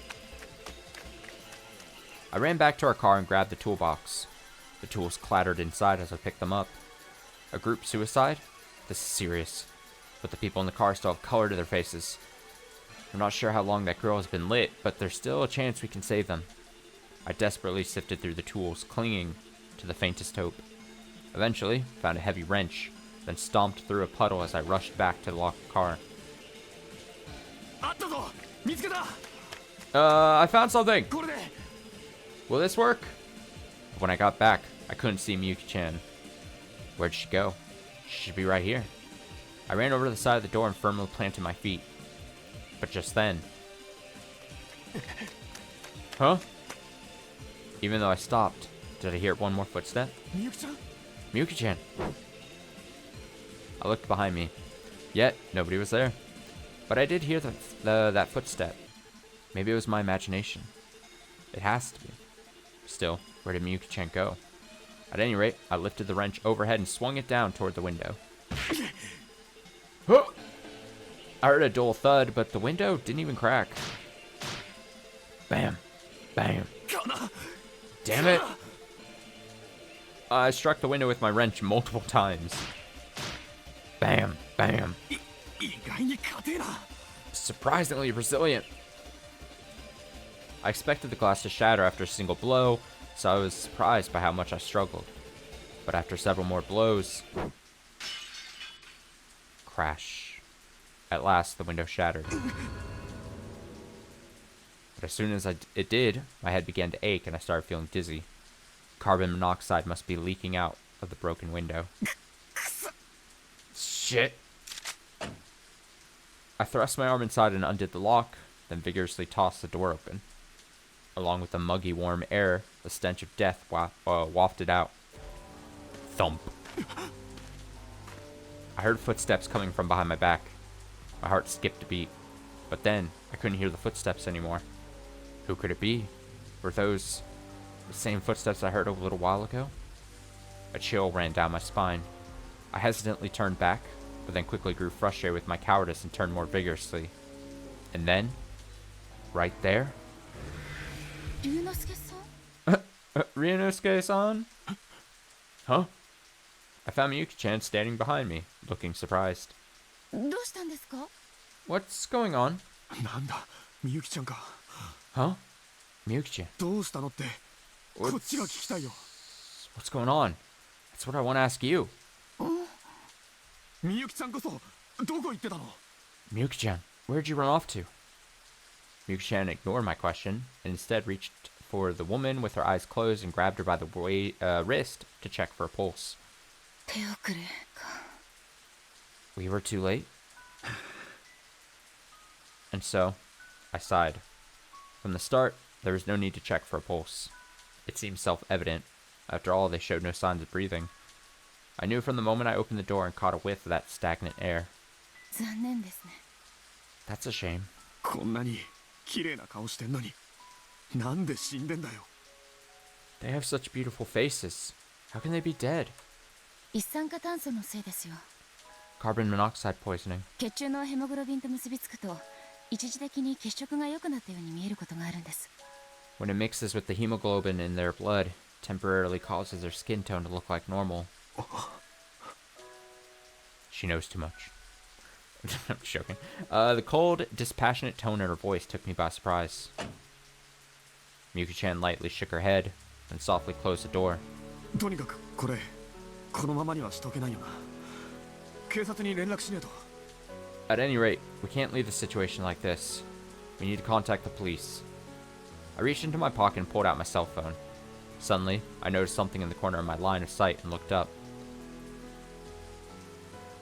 I ran back to our car and grabbed the toolbox. The tools clattered inside as I picked them up. A group suicide? This is serious. But the people in the car still have color to their faces. I'm not sure how long that grill has been lit, but there's still a chance we can save them. I desperately sifted through the tools, clinging to the faintest hope. Eventually, found a heavy wrench, then stomped through a puddle as I rushed back to the locked car. I found something! Will this work? When I got back, I couldn't see Miyuki-chan. Where'd she go? She should be right here. I ran over to the side of the door and firmly planted my feet. But just then... Huh? Even though I stopped, did I hear one more footstep? Miyuki-chan? Miyuki-chan. I looked behind me. Yet, nobody was there. But I did hear that footstep. Maybe it was my imagination. It has to be. Still, where did Miyuki-chan go? At any rate, I lifted the wrench overhead and swung it down toward the window. I heard a dull thud, but the window didn't even crack. Bam. Bam. Damn it. I struck the window with my wrench multiple times. Bam. Bam. Surprisingly resilient. I expected the glass to shatter after a single blow, so I was surprised by how much I struggled. But after several more blows... Crash. At last, the window shattered. But as soon as it did, my head began to ache and I started feeling dizzy. Carbon monoxide must be leaking out of the broken window. Shit. I thrust my arm inside and undid the lock, then vigorously tossed the door open. Along with the muggy warm air, the stench of death wafted out. Thump. I heard footsteps coming from behind my back. My heart skipped a beat, but then I couldn't hear the footsteps anymore. Who could it be? Were those the same footsteps I heard a little while ago? A chill ran down my spine. I hesitantly turned back, but then quickly grew frustrated with my cowardice and turned more vigorously. And then, right there... Ryunosuke-san? Huh? I found Miyuki-chan standing behind me, looking surprised. What's going on? なんだ、みゆきちゃんか。Huh? Miyuki-chan. どうしたのって、こっちが聞きたいよ。What's going on? That's what I want to ask you. みゆきちゃんこそ、どこ行ってたの？ Miyuki-chan, where'd you run off to? Miyuki-chan ignored my question and instead reached for the woman with her eyes closed and grabbed her by the wrist to check for a pulse. We were too late? And so, I sighed. From the start, there was no need to check for a pulse. It seemed self-evident. After all, they showed no signs of breathing. I knew from the moment I opened the door and caught a whiff of that stagnant air. That's a shame. こんなに綺麗な顔してんのに、なんで死んでんだよ。They have such beautiful faces. How can they be dead? 一酸化炭素のせいですよ。 Carbon monoxide poisoning. 血中のヘモグロビンと結びつくと一時的に血色が良くなったように見えることがあるんです。 When it mixes with the hemoglobin in their blood, temporarily causes their skin tone to look like normal. She knows too much. I'm just joking. The cold, dispassionate tone in her voice took me by surprise. Miyuki-chan lightly shook her head, and softly closed the door. とにかくこれ、このままにはしとけないよな。警察に連絡しねえと。 At any rate, we can't leave the situation like this. We need to contact the police. I reached into my pocket and pulled out my cell phone. Suddenly, I noticed something in the corner of my line of sight and looked up.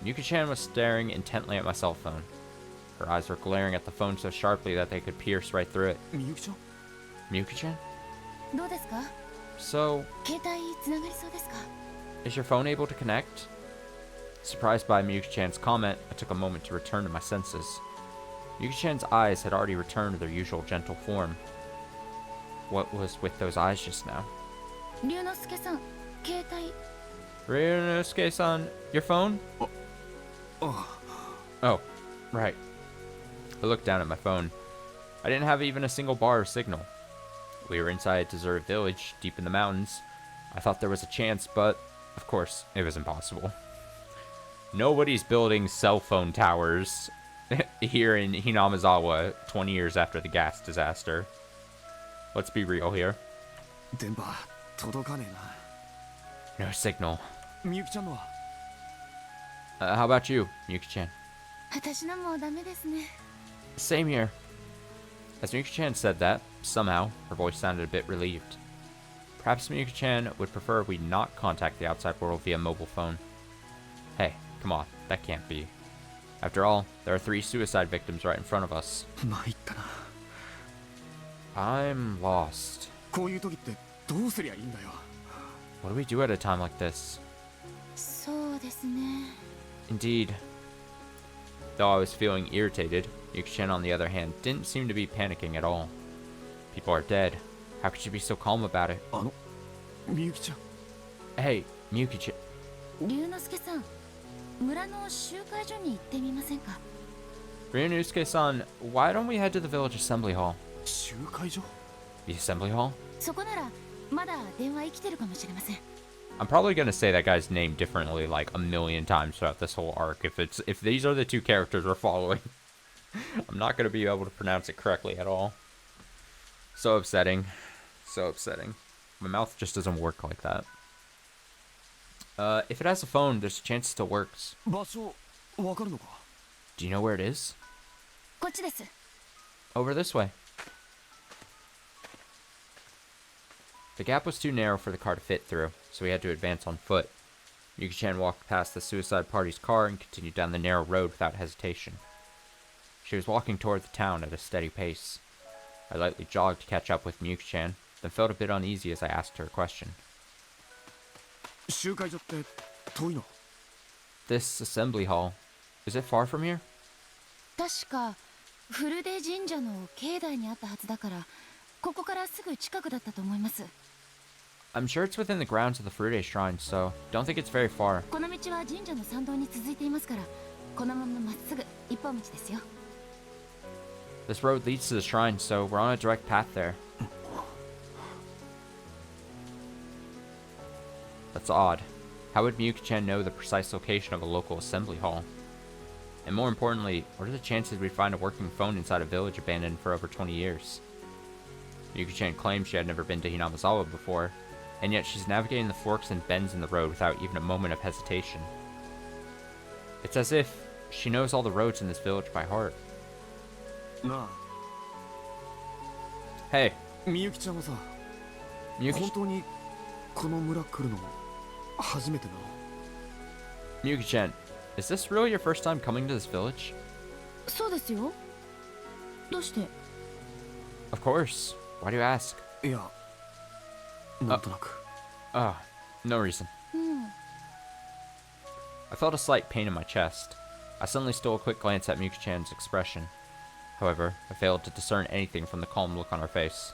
Miyuki-chan was staring intently at my cell phone. Her eyes were glaring at the phone so sharply that they could pierce right through it. みゆきちゃん？ Miyuki-chan? どうですか？ So, 携帯つながりそうですか？ is your phone able to connect? Surprised by Miyuki-chan's comment, I took a moment to return to my senses. Miyuki-chan's eyes had already returned to their usual gentle form. What was with those eyes just now? 龍之介さん、携帯。 Ryunosuke-san, your phone? Oh, right. I looked down at my phone. I didn't have even a single bar of signal. We were inside a deserted village, deep in the mountains. I thought there was a chance, but, of course, it was impossible. Nobody's building cell phone towers here in Hinamizawa 20 years after the gas disaster. Let's be real here. 電波届かねえ No signal. な。みゆきちゃんのは How about you, Miyuki-chan? 私のもダメですね。 Same here. As Miyuki-chan said that, somehow, her voice sounded a bit relieved. Perhaps Miyuki-chan would prefer we not contact the outside world via mobile phone. Hey, come on, that can't be. After all, there are 3 suicide victims right in front of us. 参ったな。 I'm lost. こういう時ってどうすりゃいいんだよ。 What do we do at a time like this? そうですね。 Indeed. Though I was feeling irritated, Miyuki-chan, on the other hand, didn't seem to be panicking at all. People are dead. How could she be so calm about it? みゆきちゃん。 Hey, Miyuki-chan. 龍之介さん、村の集会所に行ってみませんか？ Ryunosuke-san, why don't we head to the village assembly hall? 集会所 The assembly hall? そこならまだ電話生きてるかもしれません。 I'm probably gonna say that guy's name differently like a million times throughout this whole arc if these are the 2 characters we're following. I'm not gonna be able to pronounce it correctly at all. So upsetting. So upsetting. My mouth just doesn't work like that. If it has a phone, there's a chance it still works. 場所わかるのか Do you know where it is? こっちです。 Over this way. The gap was too narrow for the car to fit through, so we had to advance on foot. Yuki-chan walked past the suicide party's car and continued down the narrow road without hesitation. She was walking toward the town at a steady pace. I lightly jogged to catch up with Miyuki-chan, then felt a bit uneasy as I asked her a question. 集会所って遠いの This assembly hall, is it far from here? 確か古出神社の境内にあったはずだから、ここからすぐ近くだったと思います。 I'm sure it's within the grounds of the Furude Shrine, so don't think it's very far. この道は神社の参道に続いていますから、このまままっすぐ一本道ですよ。 This road leads to the shrine, so we're on a direct path there. That's odd. How would Miyuki-chan know the precise location of a local assembly hall? And more importantly, what are the chances we'd find a working phone inside a village abandoned for over 20 years? Miyuki-chan claims she had never been to Hinamizawa before, and yet she's navigating the forks and bends in the road without even a moment of hesitation. It's as if she knows all the roads in this village by heart. な Hey, あみゆきちゃんはさ Miyuki- 本当にこの村来るの初めてなの Miyuki-chan, is this really your first time coming to this village? そうですよ。どうして？ Of course. Why do you ask? いやなんとなく Ah, no reason. うん。 I felt a slight pain in my chest. I suddenly stole a quick glance at Miyuki-chan's expression. However, I failed to discern anything from the calm look on her face.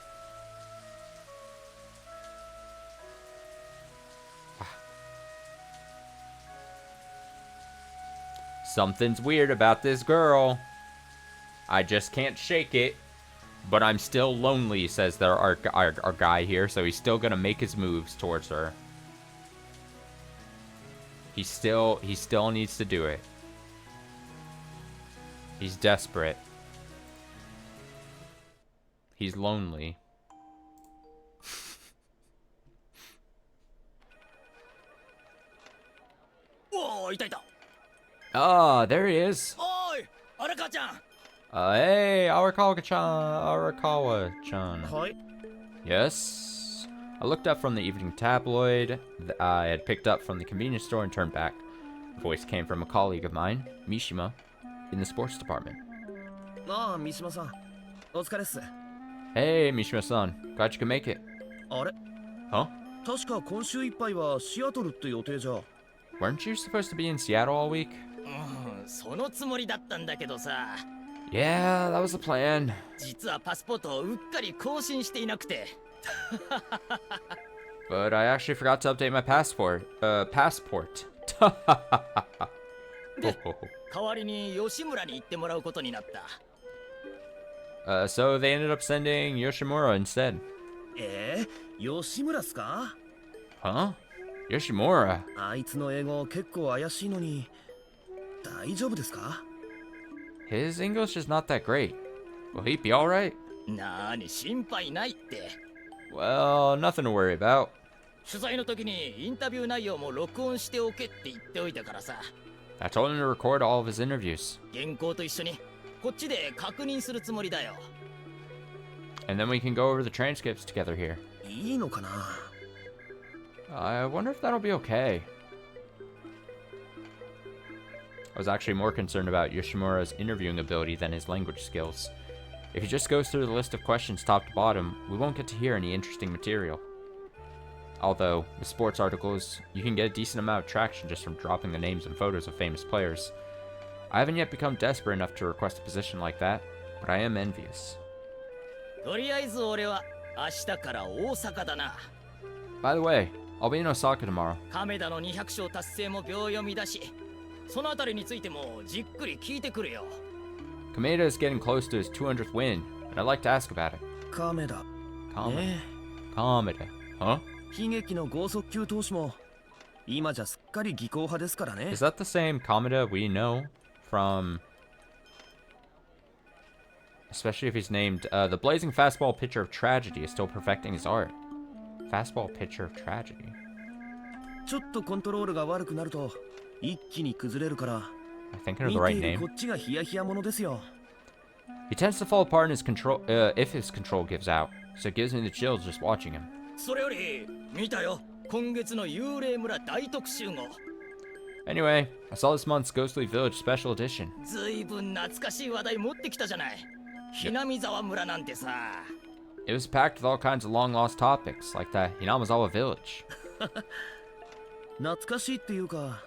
Something's weird about this girl. I just can't shake it. But I'm still lonely, says our guy here, so he's still gonna make his moves towards her. He still needs to do it. He's desperate. He's lonely. おーいたいた Ah, there he is. おーい荒川ちゃん Hey, Arakawa-chan. はい Yes? I looked up from the evening tabloid I had picked up from the convenience store and turned back. The voice came from a colleague of mine, Mishima, in the sports department. ああ三島さんお疲れっす Hey, Mishima-san. Glad you could make it. あれ Huh? 確か今週いっぱいはシアトルって予定じゃ Weren't you supposed to be in Seattle all week? うんそのつもりだったんだけどさ Yeah, that was the plan. 実はパスポートをうっかり更新していなくて But I actually forgot to update my passport. Passport. で代わりに吉村に行ってもらうことになった So they ended up sending Yoshimura instead. 吉村っすか Huh? Yoshimura? あいつの英語結構怪しいのに大丈夫ですか？ His English is not that great. Will he be alright? なーに心配ないって。 Well, nothing to worry about. 取材の時にインタビュー内容も録音しておけって言っておいたからさ。 I told him to record all of his interviews. 原稿と一緒にこっちで確認するつもりだよ。 And then we can go over the transcripts together here. いいのかな？ I wonder if that'll be okay. I was actually more concerned about Yoshimura's interviewing ability than his language skills. If he just goes through the list of questions top to bottom, we won't get to hear any interesting material. Although, with sports articles, you can get a decent amount of traction just from dropping the names and photos of famous players. I haven't yet become desperate enough to request a position like that, but I am envious. とりあえず俺は明日から大阪だな。 By the way, I'll be in Osaka tomorrow. 亀田の200勝達成も秒読みだし、そのあたりについてもじっくり聞いてくるよ。 Kameda is getting close to his 200th win, and I'd like to ask about it. 亀田。 Kameda. ね Kameda. Huh? 悲劇の剛速球投手も今じゃすっかり技巧派ですからね。 Is that the same Kameda we know from... Especially if he's named, the blazing fastball pitcher of tragedy is still perfecting his art. Fastball pitcher of tragedy. ちょっとコントロールが悪くなると一気に崩れるから。 I think I know 見 the て right いる name. こっちがヒヤヒヤものですよ。 He tends to fall apart in his control, if his control gives out, so it gives me the chills just watching him. それより見たよ、今月の幽霊村大特集号。 Anyway, I saw this month's Ghostly Village Special Edition. ずいぶん懐かしい話題持ってきたじゃない。ひなみ沢村なんてさ。 It was packed with all kinds of long-lost topics, like the Hinamazawa Village. 懐かしいっていうか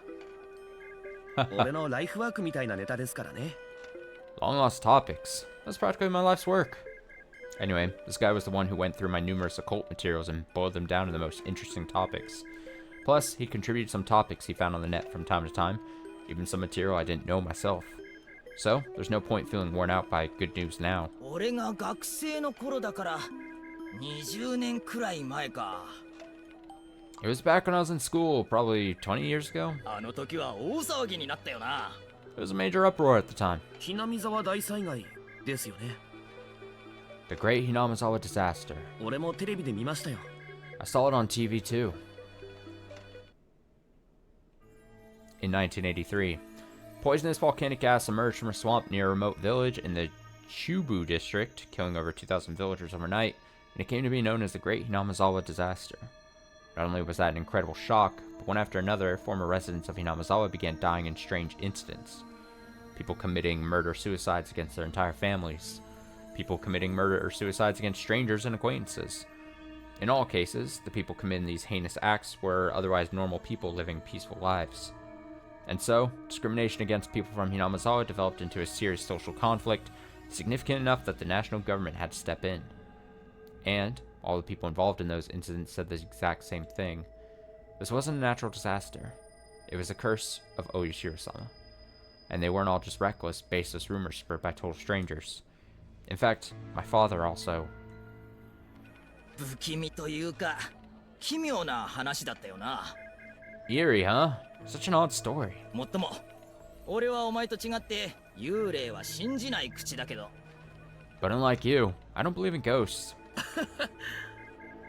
俺のライフワークみたいなネタですからね。 Long-lost topics? That's practically my life's work. Anyway, this guy was the one who went through my numerous occult materials and boiled them down to the most interesting topics. Plus, he contributed some topics he found on the net from time to time, even some material I didn't know myself. So, there's no point feeling worn out by good news now. 俺が学生の頃だから20年くらい前か。 It was back when I was in school, probably 20 years ago. あの時は大騒ぎになったよな。 It was a major uproar at the time. ひなみ沢大災害ですよね。 The Great Hinamazawa Disaster. 俺もテレビで見ましたよ。 I saw it on TV too. In 1983, poisonous volcanic gas emerged from a swamp near a remote village in the Chubu district, killing over 2,000 villagers overnight, and it came to be known as the Great Hinamazawa Disaster. Not only was that an incredible shock, but one after another, former residents of Hinamazawa began dying in strange incidents. People committing murder-suicides against their entire families. People committing murder or suicides against strangers and acquaintances. In all cases, the people committing these heinous acts were otherwise normal people living peaceful lives. And so, discrimination against people from Hinamazawa developed into a serious social conflict, significant enough that the national government had to step in. And all the people involved in those incidents said the exact same thing. This wasn't a natural disaster. It was a curse of Oyashiro-sama. And they weren't all just reckless, baseless rumors spread by total strangers. In fact, my father also. 不気味というか奇妙な話だったよな。 Eerie, huh? Such an odd story. もっとも俺はお前と違って幽霊は信じない口だけど。 But unlike you, I don't believe in ghosts.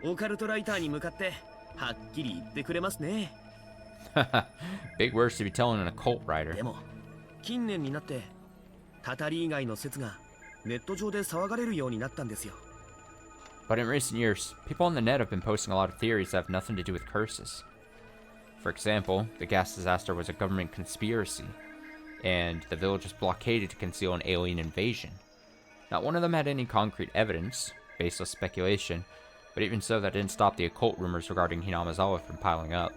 オカルトライターに向かってはっきり言ってくれますね。 Big words to be telling an occult writer. でも近年になってたたり以外の説がネット上で騒がれるようになったんですよ。 But in recent years, people on the net have been posting a lot of theories that have nothing to do with curses. For example, the gas disaster was a government conspiracy, and the village was blockaded to conceal an alien invasion. Not one of them had any concrete evidence, baseless speculation, but even so, that didn't stop the occult rumors regarding Hinamazawa from piling up.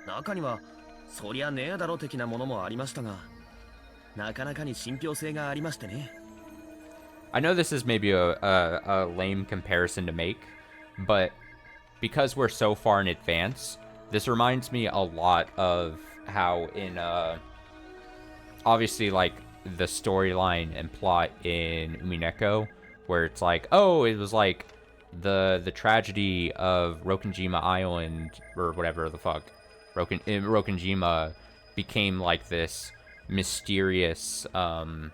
中にはそりゃねえだろ的なものもありましたが、なかなかに信憑性がありましてね。 I know this is maybe a lame comparison to make, but because we're so far in advance, this reminds me a lot of how in, obviously, like, the storyline and plot in Umineko, where it's like, oh, it was like the tragedy of Rokenjima Island, or whatever the fuck, Rokenjima became like this mysterious, and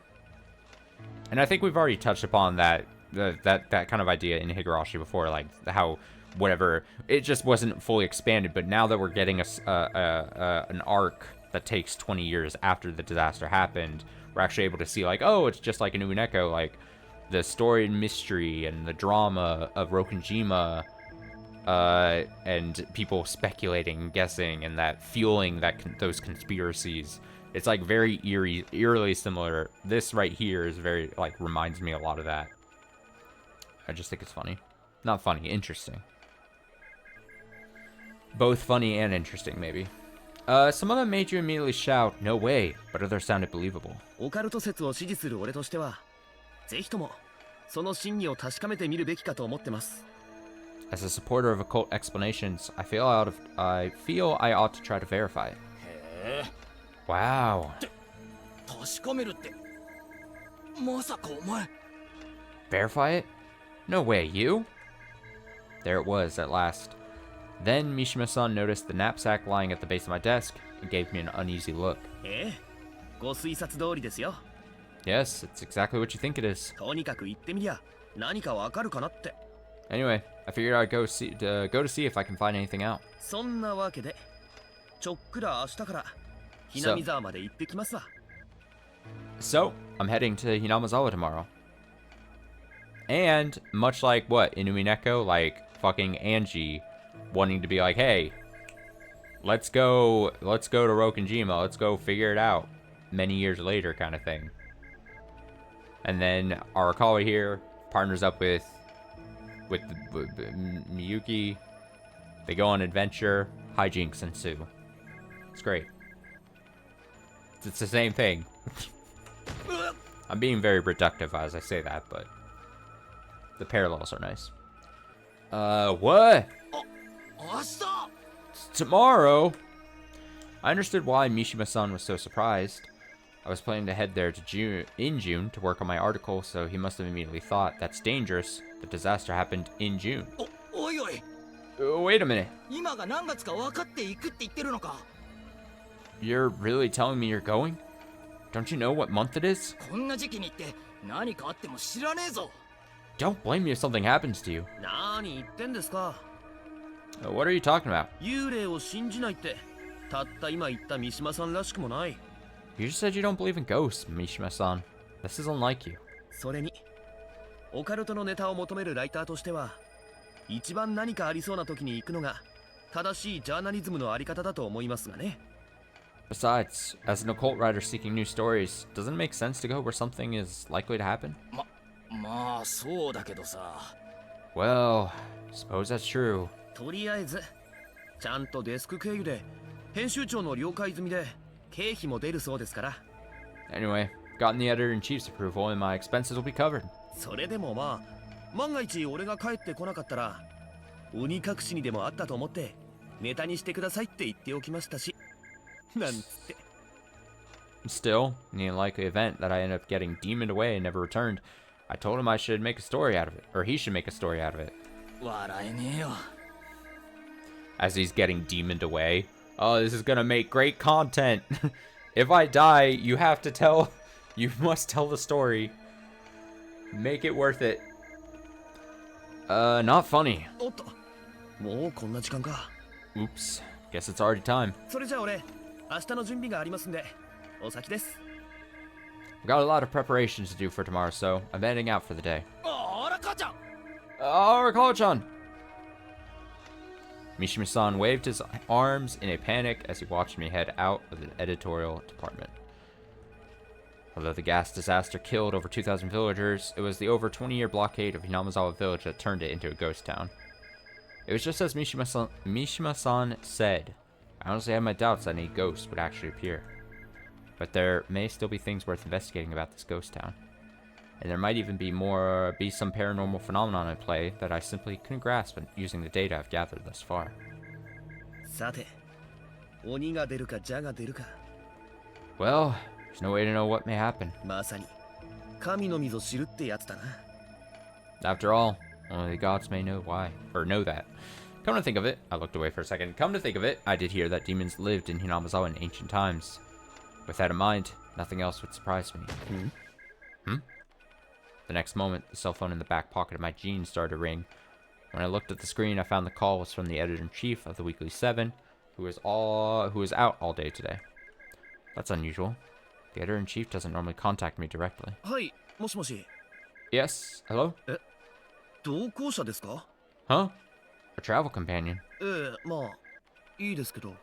I think we've already touched upon that kind of idea in Higurashi before, like how whatever, it just wasn't fully expanded, but now that we're getting an arc that takes 20 years after the disaster happened, we're actually able to see like, oh, it's just like in Umineko, like the story and mystery and the drama of Rokunjima, and people speculating and guessing, and that fueling those conspiracies. It's like very eerily similar. This right here is very, like, reminds me a lot of that. I just think it's funny. Not funny, interesting. Both funny and interesting, maybe. Some of them made you immediately shout, "No way," but others sounded believable. オカルト説を支持する俺としては、ぜひともその真偽を確かめてみるべきかと思ってます。As a supporter of occult explanations, I feel I ought to try to verify it. へえ。 Wow. 確かめるって。まさかお前。 Verify it? No way, you? There it was, at last. Then Mishima-san noticed the knapsack lying at the base of my desk and gave me an uneasy look. ええ、ご推察通りですよ。 Yes, it's exactly what you think it is. とにかく行ってみりゃ何かわかるかなって。 Anyway, I figured I'd go to see if I can find anything out. そんなわけで、ちょっくら明日からひなみ沢まで行ってきますわ。 So, I'm heading to Hinamizawa tomorrow. And, much like what, in Umineko, like, fucking Angie wanting to be like, hey, let's go to Rokunjima, let's go figure it out many years later kind of thing. And then Arakawa here partners up with Miyuki. They go on adventure, hijinks ensue. It's great. It's the same thing. I'm being very reductive as I say that, but the parallels are nice. What? 明日。 Tomorrow? I understood why Mishima-san was so surprised. I was planning to head there in June to work on my article, so he must have immediately thought, that's dangerous. The disaster happened in June. おいおい。 Wait a minute. 今が何月か分かっていくって言ってるのか。 You're really telling me you're going? Don't you know what month it is? こんな時期に行って何かあっても知らねえぞ。 Don't blame me if something happens to you. 何言ってんですか。 What are you talking about? 幽霊を信じないってたった今言った三島さんらしくもない。 You just said you don't believe in ghosts, Mishima-san. This is unlike you. それにオカルトのネタを求めるライターとしては一番何かありそうな時に行くのが正しいジャーナリズムのあり方だと思いますがね。 Besides, as an occult writer seeking new stories, doesn't it make sense to go where something is likely to happen? まあそうだけどさ。 Well, suppose that's true. とりあえずちゃんとデスク経由で編集長の了解済みで経費も出るそうですから。 Anyway, gotten the editor-in-chief's approval and my expenses will be covered. それでもまあ万が一俺が帰ってこなかったら鬼隠しにでもあったと思ってネタにしてくださいって言っておきましたし。なんつって。 Still, in the unlikely event that I end up getting demoned away and never returned, I told him I should make a story out of it, or he should make a story out of it. 笑えねえよ。 As he's getting demoned away. Oh, this is gonna make great content. If I die, you must tell the story. Make it worth it. Not funny. おっと、もうこんな時間か。 Oops. Guess it's already time. それじゃあ俺、明日の準備がありますんで、お先です。 I've got a lot of preparations to do for tomorrow, so I'm heading out for the day. あら母ちゃん。 Oh, Rakawa-chan! Mishima-san waved his arms in a panic as he watched me head out of the editorial department. Although the gas disaster killed over 2,000 villagers, it was the over 20-year blockade of Hinamizawa village that turned it into a ghost town. It was just as Mishima-san said. I honestly had my doubts that any ghosts would actually appear. But there may still be things worth investigating about this ghost town. And there might even be some paranormal phenomenon at play that I simply couldn't grasp using the data I've gathered thus far. さて、鬼が出るか蛇が出るか。 Well, there's no way to know what may happen. まさに神の溝知るってやつだな。 After all, only the gods may know why, or know that. Come to think of it, I looked away for a second. Come to think of it, I did hear that demons lived in Hinamizawa in ancient times. With that in mind, Nothing else would surprise me. Hmm? The next moment, the cell phone in the back pocket of my jeans started to ring. When I looked at the screen, I found the call was from the editor-in-chief of the Weekly 7, who was out all day today. That's unusual. The editor-in-chief doesn't normally contact me directly. はい、もしもし。 Yes? Hello? 同行者ですか？ Huh? A travel companion. まあ、いいですけど。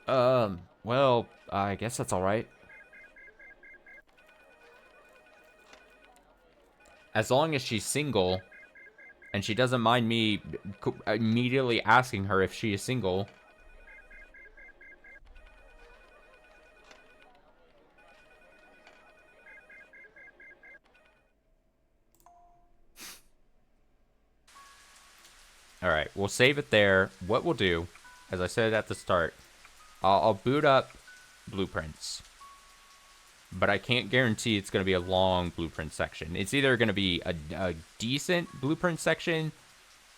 Well, I guess that's alright. As long as she's single, and she doesn't mind me immediately asking her if she is single. Alright, we'll save it there. What we'll do, as I said at the start, I'll boot up blueprints. But I can't guarantee it's going to be a long blueprint section. It's either going to be a decent blueprint section,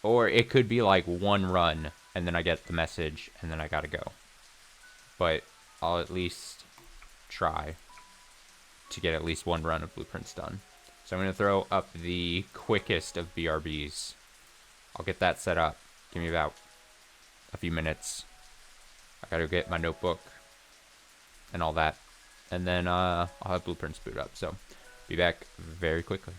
or it could be like one run, and then I get the message, and then I gotta go. But I'll at least try to get at least one run of blueprints done. So I'm going to throw up the quickest of BRBs. I'll get that set up. Give me about a few minutes. I gotta get my notebook and all that. And then I'll have blueprints boot up. So be back very quickly.